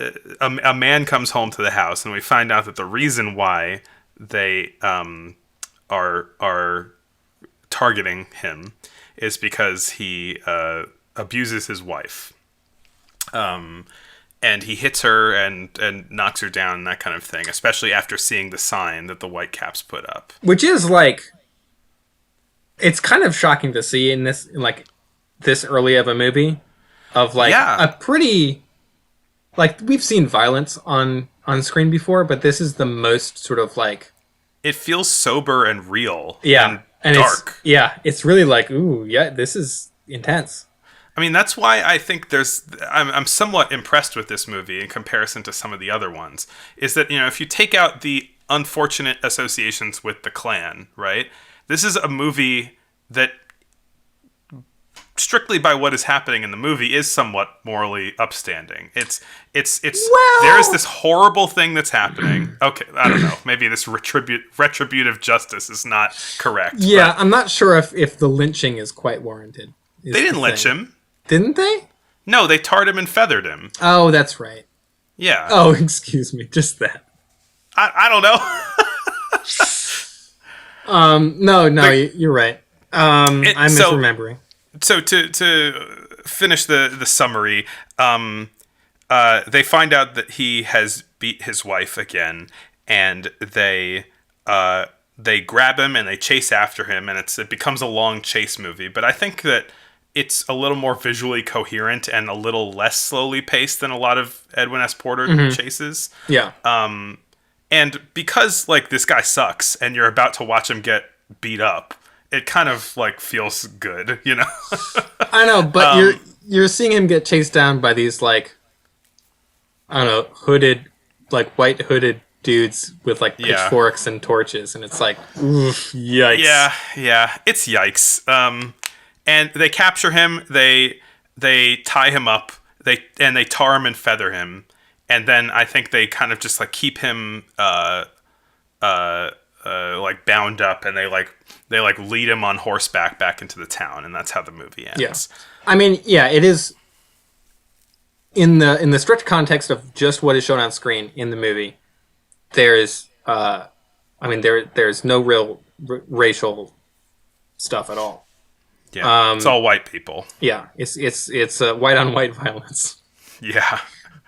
a man comes home to the house, and we find out that the reason why they are targeting him is because he abuses his wife. And he hits her and knocks her down and that kind of thing, especially after seeing the sign that the white caps put up. Which is it's kind of shocking to see in this early of a movie of a pretty we've seen violence on screen before, but this is the most sort of it feels sober and real. Yeah. And dark. It's really ooh, yeah, this is intense. I mean, that's why I think I'm somewhat impressed with this movie in comparison to some of the other ones, is that, if you take out the unfortunate associations with the Klan, right? This is a movie that, strictly by what is happening in the movie, is somewhat morally upstanding. It's there's this horrible thing that's happening. Okay, I don't know. Maybe this retributive justice is not correct. Yeah, I'm not sure if the lynching is quite warranted. They didn't lynch him. Didn't they? No, they tarred him and feathered him. Oh, that's right. Yeah. Oh, excuse me. Just that. I don't know. No, you're right. I'm misremembering. So to finish the summary, they find out that he has beat his wife again, and they grab him and they chase after him, and it becomes a long chase movie. But I think that it's a little more visually coherent and a little less slowly paced than a lot of Edwin S. Porter chases. Yeah. And because like this guy sucks, and you're about to watch him get beat up, it kind of like feels good, you know. I know, but you're seeing him get chased down by these like, I don't know, hooded, like white hooded dudes with like pitchforks and torches, and it's like, oof, yikes. Yeah, it's yikes. And they capture him. They tie him up. They tar him and feather him, and then I think they kind of just like keep him like bound up, and they lead him on horseback back into the town, and that's how the movie ends. Yeah. I mean, yeah, it is in the strict context of just what is shown on screen in the movie. There's there's no real racial stuff at all. Yeah, it's all white people. Yeah, it's white on white violence. Yeah.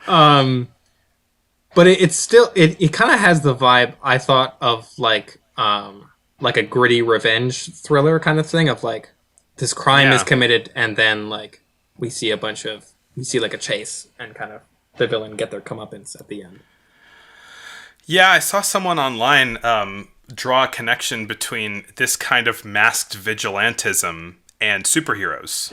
But it's still it kind of has the vibe I thought of like a gritty revenge thriller kind of thing of like this crime is committed, and then like we see like a chase and kind of the villain get their comeuppance at the end. Yeah, I saw someone online draw a connection between this kind of masked vigilantism and superheroes.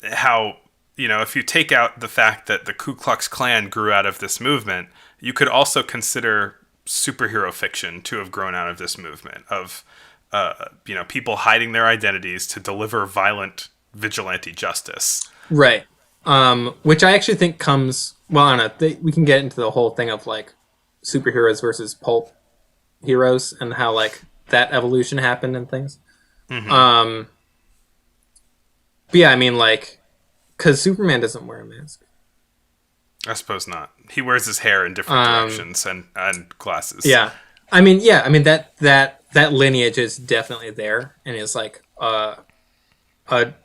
How, you know, if you take out the fact that the Ku Klux Klan grew out of this movement, you could also consider superhero fiction to have grown out of this movement of, you know, people hiding their identities to deliver violent vigilante justice. Right. Which I actually think comes, well, I don't know, we can get into the whole thing of like superheroes versus pulp heroes and how like that evolution happened and things. But yeah, I mean, like, because Superman doesn't wear a mask. I suppose not. He wears his hair in different directions and glasses. Yeah. I mean, that lineage is definitely there and is like a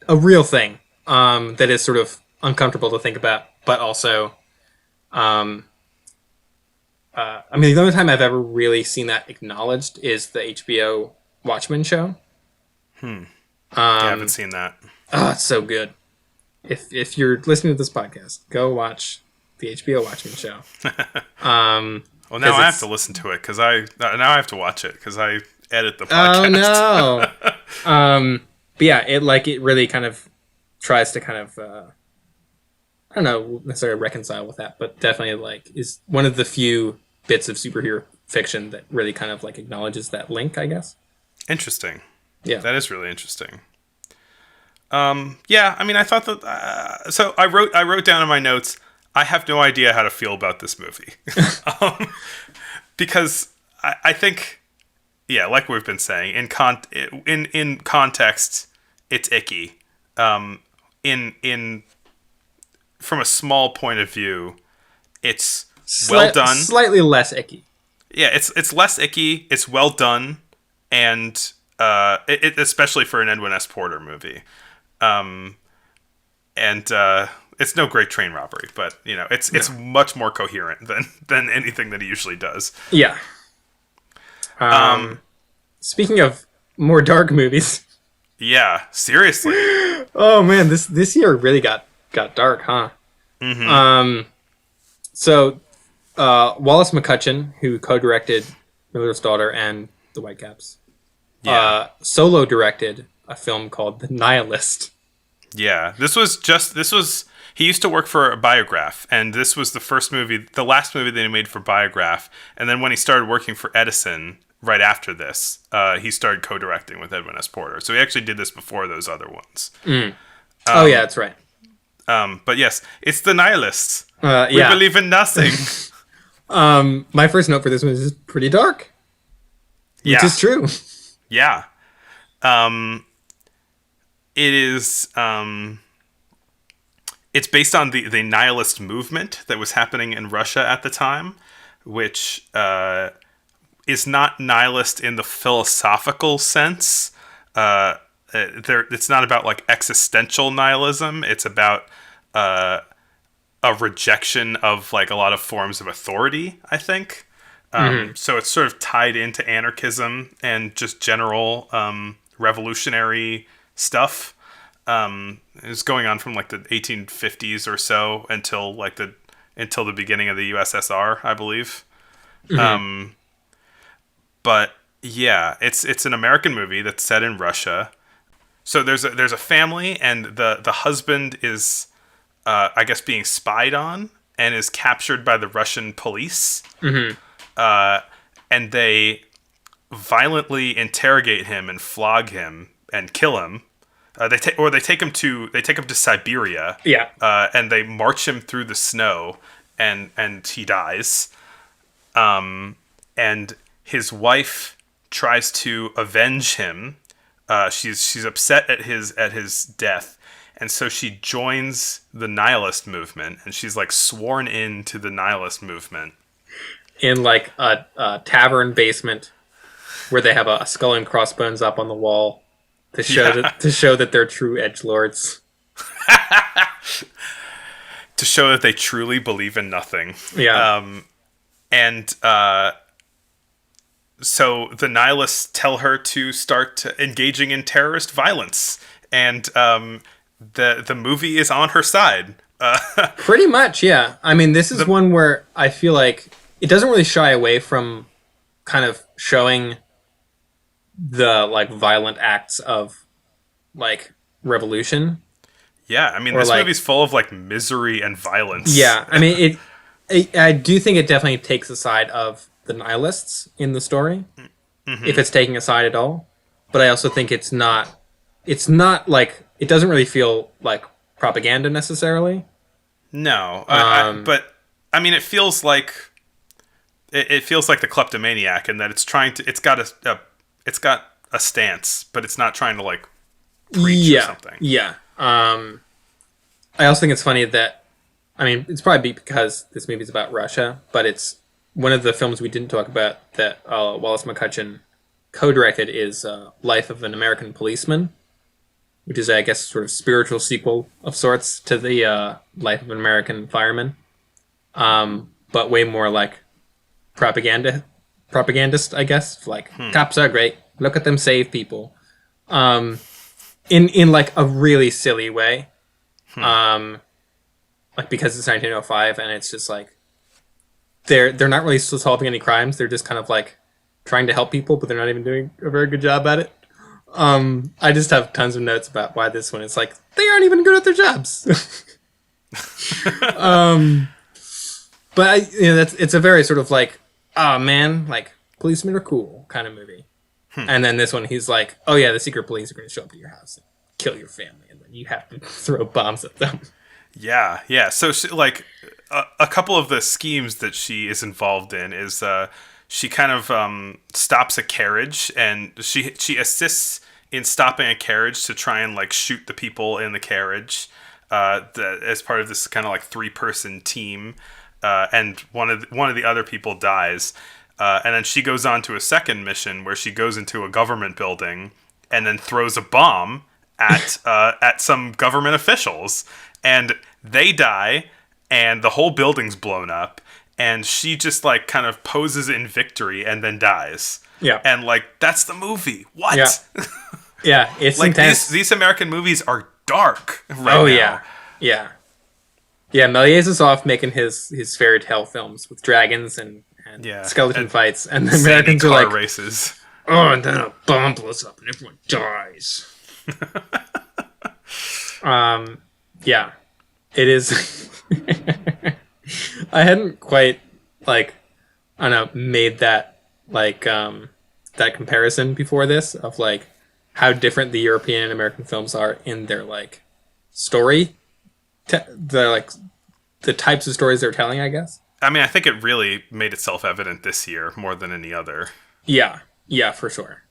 real thing that is sort of uncomfortable to think about, but also, I mean, the only time I've ever really seen that acknowledged is the HBO Watchmen show. I haven't seen that. Oh, it's so good. If you're listening to this podcast, go watch the HBO Watchmen show. Well, now I have to listen to it because I have to watch it because I edit the podcast. Oh no! But yeah, it really kind of tries to kind of I don't know necessarily reconcile with that, but definitely like is one of the few bits of superhero fiction that really kind of like acknowledges that link, I guess. Interesting. Yeah, that is really interesting. Yeah, I mean, I thought that. So I wrote down in my notes, I have no idea how to feel about this movie, because I think, yeah, like we've been saying, in context, it's icky. From a small point of view, it's well done. Slightly less icky. Yeah, it's less icky. It's well done, and especially for an Edwin S. Porter movie. It's no great train robbery, but you know, it's much more coherent than anything that he usually does. Yeah. Speaking of more dark movies. Yeah, seriously. Oh man, this year really got dark, huh? So Wallace McCutcheon, who co-directed Miller's Daughter and The Whitecaps, solo directed a film called The Nihilist. Yeah, he used to work for Biograph, and this was the last movie that he made for Biograph, and then when he started working for Edison right after this, he started co-directing with Edwin S. Porter. So he actually did this before those other ones. Oh yeah, that's right. But yes, it's The Nihilists. We Yeah. believe in nothing. My first note for this one is pretty dark. Yeah. Which is true. Yeah. It is. It's based on the nihilist movement that was happening in Russia at the time, which is not nihilist in the philosophical sense. It's not about like existential nihilism. It's about a rejection of like a lot of forms of authority, I think. So it's sort of tied into anarchism and just general revolutionary stuff. It was going on from like the 1850s or so until the beginning of the USSR, I believe. But yeah, it's an American movie that's set in Russia. So there's a family, and the husband is, I guess, being spied on and is captured by the Russian police. And they violently interrogate him and flog him and kill him. They take him to Siberia. Yeah. And they march him through the snow, and he dies. And his wife tries to avenge him. She's upset at his death, and so she joins the Nihilist movement, and she's like sworn into the Nihilist movement In like a tavern basement where they have a skull and crossbones up on the wall to show that they're true edgelords. To show that they truly believe in nothing. Yeah. So the Nihilists tell her to start engaging in terrorist violence, and the movie is on her side. Pretty much, yeah. I mean, this is one where I feel like it doesn't really shy away from kind of showing the like violent acts of like revolution. Yeah, I mean, this movie's full of like misery and violence. Yeah, I mean, I do think it definitely takes the side of the Nihilists in the story, if it's taking a side at all. But I also think it's not like, it doesn't really feel like propaganda necessarily. No, but I mean, it feels like the Kleptomaniac in that it's got a stance, but it's not trying to like preach or something. Yeah. I also think it's funny that, I mean, it's probably because this movie's about Russia, but it's one of the films we didn't talk about that Wallace McCutcheon co-directed is Life of an American Policeman, which is, I guess, sort of spiritual sequel of sorts to the Life of an American Fireman, but way more like propagandist, I guess. Like, cops are great. Look at them save people. In like a really silly way. Like, because it's 1905 and it's just like they're not really solving any crimes. They're just kind of like trying to help people, but they're not even doing a very good job at it. I just have tons of notes about why this one is like they aren't even good at their jobs. But it's a very sort of like, oh man, like policemen are cool kind of movie. And then this one, he's like, oh yeah, the secret police are going to show up to your house and kill your family, and then you have to throw bombs at them. Yeah. So she, like a couple of the schemes that she is involved in is she kind of stops a carriage, and she assists in stopping a carriage to try and like shoot the people in the carriage as part of this kind of like 3-person team, and one of the other people dies. And then she goes on to a second mission where she goes into a government building and then throws a bomb at some government officials, and they die, and the whole building's blown up, and she just like kind of poses in victory and then dies. Yeah, and like that's the movie. What? Yeah, it's like intense. These American movies are dark. Right now. Yeah. Melies is off making his fairy tale films with dragons and skeleton fights, and the Americans are like races. Oh, and then a bomb blows up and everyone dies. Yeah, it is. I hadn't quite made that that comparison before this of like how different the European and American films are in their like story, the types of stories they're telling, I guess. I mean, I think it really made itself evident this year more than any other. Yeah, for sure.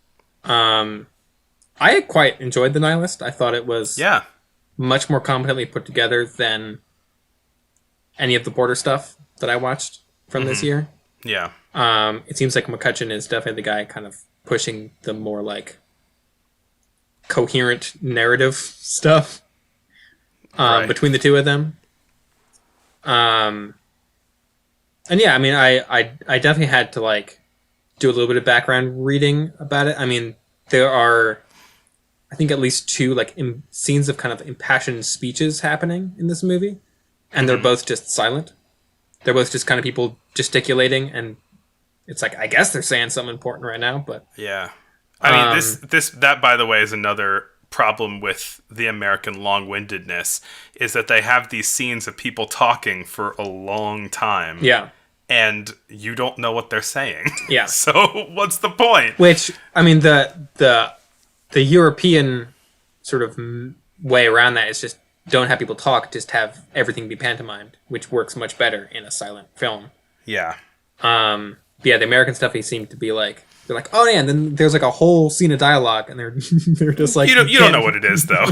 I quite enjoyed The Nihilist. I thought it was much more competently put together than any of the Border stuff that I watched from this year. Yeah. It seems like McCutcheon is definitely the guy kind of pushing the more like coherent narrative stuff between the two of them. And yeah, I mean, I definitely had to like do a little bit of background reading about it. I mean, there are, I think, at least two like scenes of kind of impassioned speeches happening in this movie, and they're both just silent. They're both just kind of people gesticulating, and it's like, I guess they're saying something important right now, but yeah. I mean, that by the way is another problem with the American long-windedness, is that they have these scenes of people talking for a long time. Yeah. And you don't know what they're saying. Yeah. So what's the point? Which, I mean, the European sort of way around that is just don't have people talk, just have everything be pantomimed, which works much better in a silent film. Yeah. Yeah, the American stuff, they seem to be like, they're like, oh yeah, and then there's like a whole scene of dialogue, and they're just like, you don't know what it is though.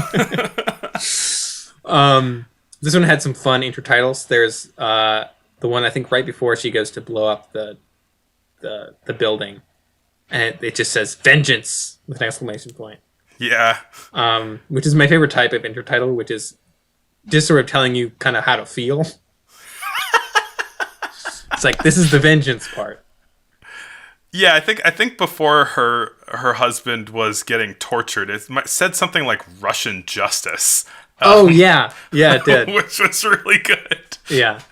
This one had some fun intertitles. There's the one I think right before she goes to blow up the building, and it just says "Vengeance" with an exclamation point. Yeah. Which is my favorite type of intertitle, which is just sort of telling you kind of how to feel. It's like, this is the vengeance part. Yeah, I think before her husband was getting tortured, it said something like Russian justice. Yeah, it did, which was really good. Yeah,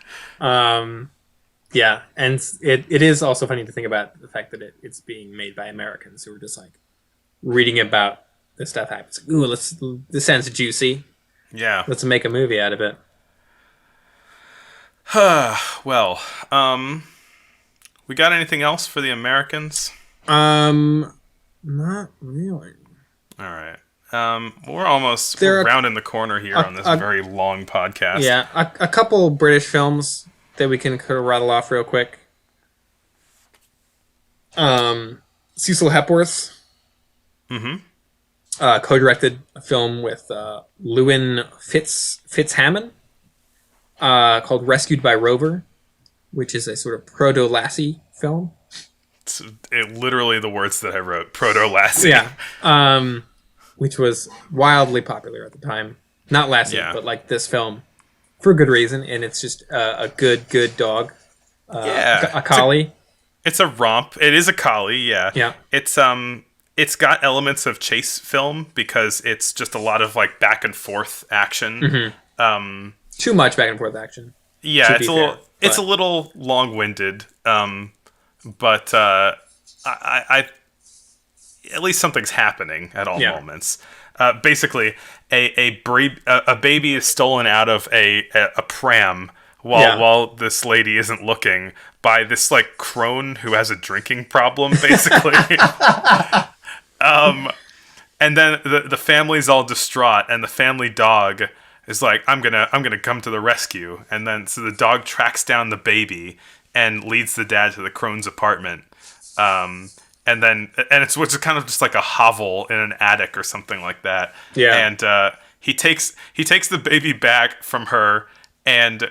yeah, and it is also funny to think about the fact that it's being made by Americans who are just like reading about this stuff happens. Ooh, this sounds juicy. Yeah, let's make a movie out of it. Well, we got anything else for the Americans? Not really. All right. We're almost rounding the corner here on this very long podcast. Yeah, a couple British films that we can kind of rattle off real quick. Cecil Hepworth. Co-directed a film with Lewin Fitzhammond called Rescued by Rover, which is a sort of proto-Lassie film. It's literally the words that I wrote, proto-Lassie. Yeah. Which was wildly popular at the time. Not Lassie, but like this film. For good reason, and it's just a good dog. A collie. It's a romp. It is a collie, yeah. Yeah. It's got elements of chase film because it's just a lot of like back and forth action. Too much back and forth action. Yeah, it's a little long-winded, but I at least something's happening at all moments. Basically, a baby is stolen out of a pram while this lady isn't looking by this like crone who has a drinking problem, basically. And then the family's all distraught, and the family dog is like, I'm gonna come to the rescue. And then so the dog tracks down the baby and leads the dad to the crone's apartment. And it's kind of just like a hovel in an attic or something like that. Yeah. And he takes the baby back from her, and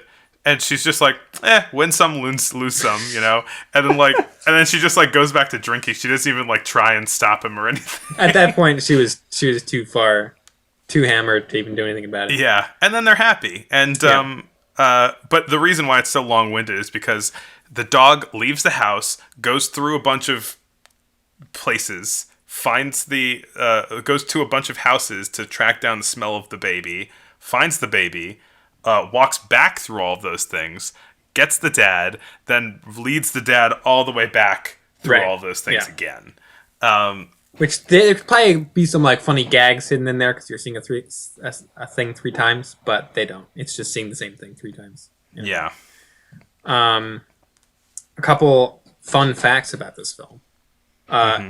she's just like, win some, lose some, you know. And then she just like goes back to drinking. She doesn't even like try and stop him or anything. At that point, she was too hammered to even do anything about it. Yeah, and then they're happy. And but the reason why it's so long-winded is because the dog leaves the house, goes through a bunch of places, goes to a bunch of houses to track down the smell of the baby, finds the baby, walks back through all of those things, gets the dad, then leads the dad all the way back through all of those things again. Which there could probably be some like funny gags hidden in there because you're seeing a thing 3 times, but they don't. It's just seeing the same thing 3 times. You know? Yeah. A couple fun facts about this film.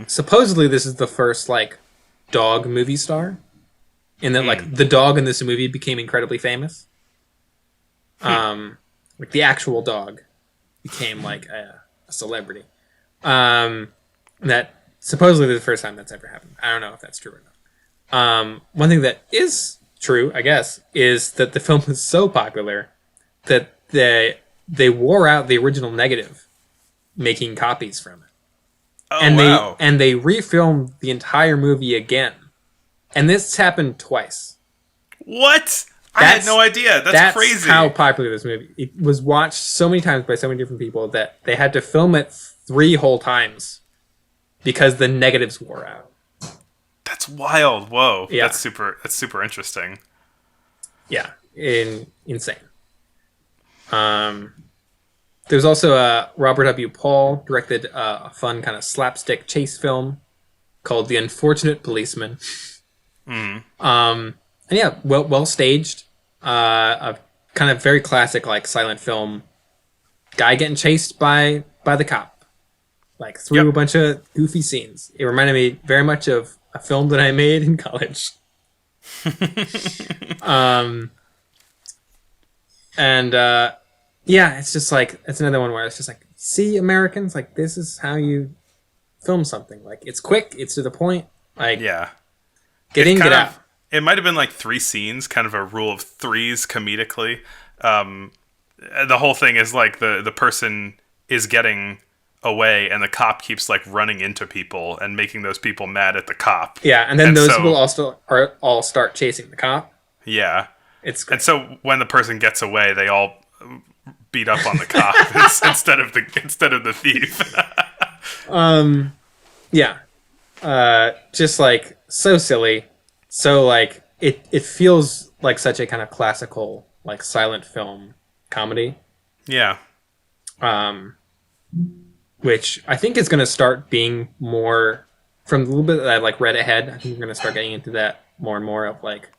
Supposedly this is the first like dog movie star, in that like the dog in this movie became incredibly famous. Like the actual dog became like a celebrity. That supposedly the first time that's ever happened. I don't know if that's true or not. One thing that is true, I guess, is that the film was so popular that they wore out the original negative, making copies from it. Oh, and wow. they refilmed the entire movie again. And this happened twice. What? I had no idea. That's crazy. How popular this movie. It was watched so many times by so many different people that they had to film it 3 whole times because the negatives wore out. That's wild. Whoa. Yeah. That's super interesting. Yeah. Insane. There's also Robert W. Paul directed a fun kind of slapstick chase film called The Unfortunate Policeman. And yeah, well staged. A kind of very classic like silent film. Guy getting chased by the cop, like through a bunch of goofy scenes. It reminded me very much of a film that I made in college. Yeah, it's just like, it's another one where it's just like, see, Americans, like, this is how you film something. Like, it's quick, it's to the point. Like, yeah, get in, get out. It might have been like 3 scenes, kind of a rule of 3s comedically. The whole thing is like the person is getting away and the cop keeps like running into people and making those people mad at the cop. Yeah, and then those people all start chasing the cop. Yeah. It's great. And so when the person gets away, they all beat up on the cop instead of the thief. Yeah. Just like so silly. So like it feels like such a kind of classical like silent film comedy. Yeah. Which I think is going to start being more, from the little bit that I've like read ahead, I think we're going to start getting into that more and more of like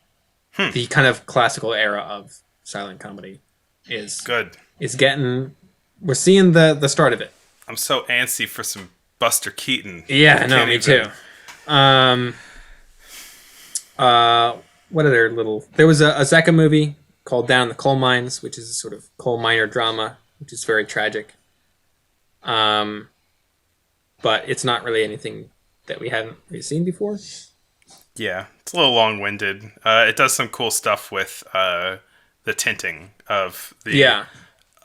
the kind of classical era of silent comedy is good. Is getting, we're seeing the start of it. I'm so antsy for some Buster Keaton. Yeah, no, me too. What other little, there was a Zeka movie called Down in the Coal Mines, which is a sort of coal miner drama, which is very tragic. But it's not really anything that we hadn't really seen before. Yeah, it's a little long-winded. It does some cool stuff with the tinting of the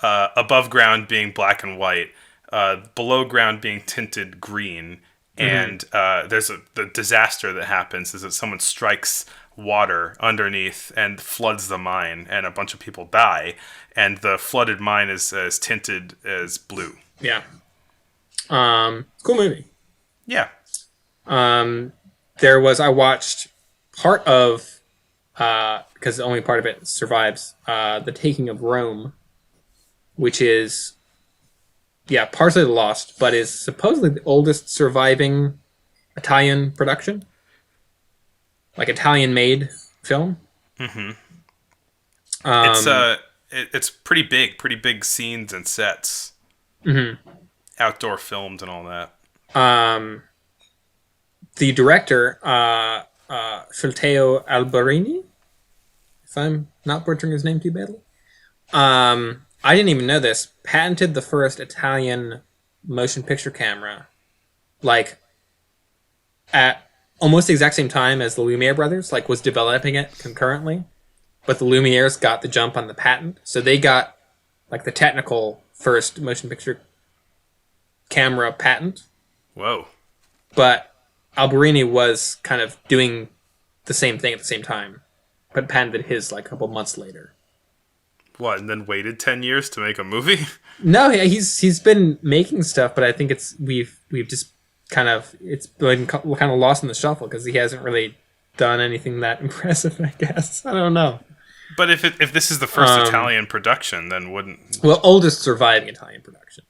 above ground being black and white, below ground being tinted green, and there's the disaster that happens is that someone strikes water underneath and floods the mine, and a bunch of people die, and the flooded mine is tinted as blue. Yeah. Cool movie. Yeah. I watched part of, because only part of it survives, The Taking of Rome, which is, partially lost, but is supposedly the oldest surviving Italian production. Like Italian-made film. Mm-hmm. It's pretty big scenes and sets. Mm-hmm. Outdoor filmed and all that. The director, Filteo Alberini, if I'm not butchering his name too badly, I didn't even know this, patented the first Italian motion picture camera, like, at almost the exact same time as the Lumiere brothers, like, was developing it concurrently, but the Lumieres got the jump on the patent, so they got, like, the technical first motion picture camera patent. Whoa. But Alberini was kind of doing the same thing at the same time, but patented his like a couple months later. What, and then waited 10 years to make a movie? No, he's been making stuff, but I think we've just kind of, it's been kind of lost in the shuffle because he hasn't really done anything that impressive, I guess. I don't know. But if this is the first Italian production, then wouldn't... Well, oldest surviving Italian production.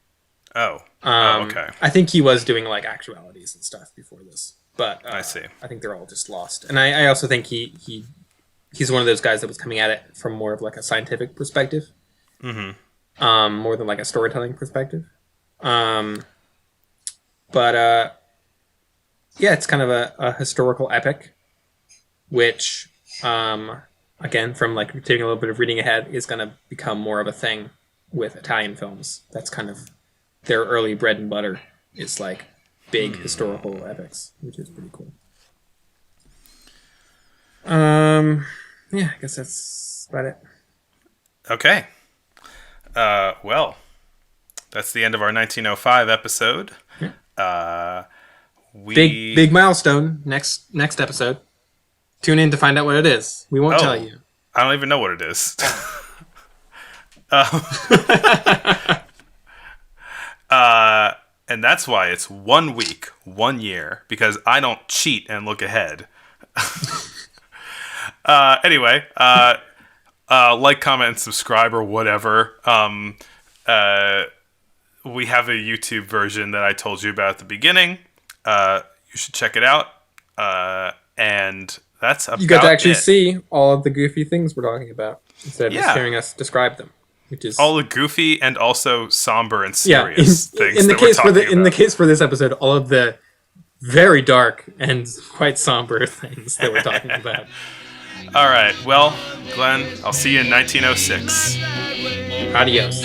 Oh. Okay. I think he was doing like actualities and stuff before this, but I see. I think they're all just lost, and I also think he's one of those guys that was coming at it from more of like a scientific perspective, more than like a storytelling perspective. But it's kind of a historical epic, which again, from like taking a little bit of reading ahead, is going to become more of a thing with Italian films. That's kind of their early bread and butter, is like big historical epics, which is pretty cool. I guess that's about it. Okay. Well, that's the end of our 1905 episode. Yeah. Big milestone next episode. Tune in to find out what it is. We won't tell you. I don't even know what it is. And that's why it's 1 week, 1 year, because I don't cheat and look ahead. Anyway, like, comment, and subscribe or whatever. We have a YouTube version that I told you about at the beginning. You should check it out. And that's about it. You got to actually see all of the goofy things we're talking about instead of just hearing us describe them. Which is all the goofy and also somber and serious things in the that we're case talking about. In the case for this episode, all of the very dark and quite somber things that we're talking about. All right. Well, Glenn, I'll see you in 1906. Adios.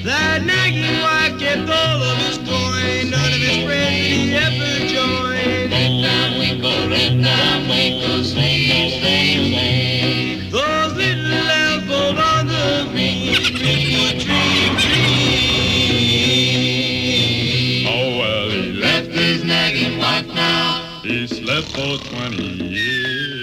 That nagging wife kept all of his coin, none of his friends did he ever join. Red down, winkle, slave, slave, slave. Those little lambs pulled on the green, greenwood tree, tree. Oh, well, he left his nagging wife now. He slept for 20 years.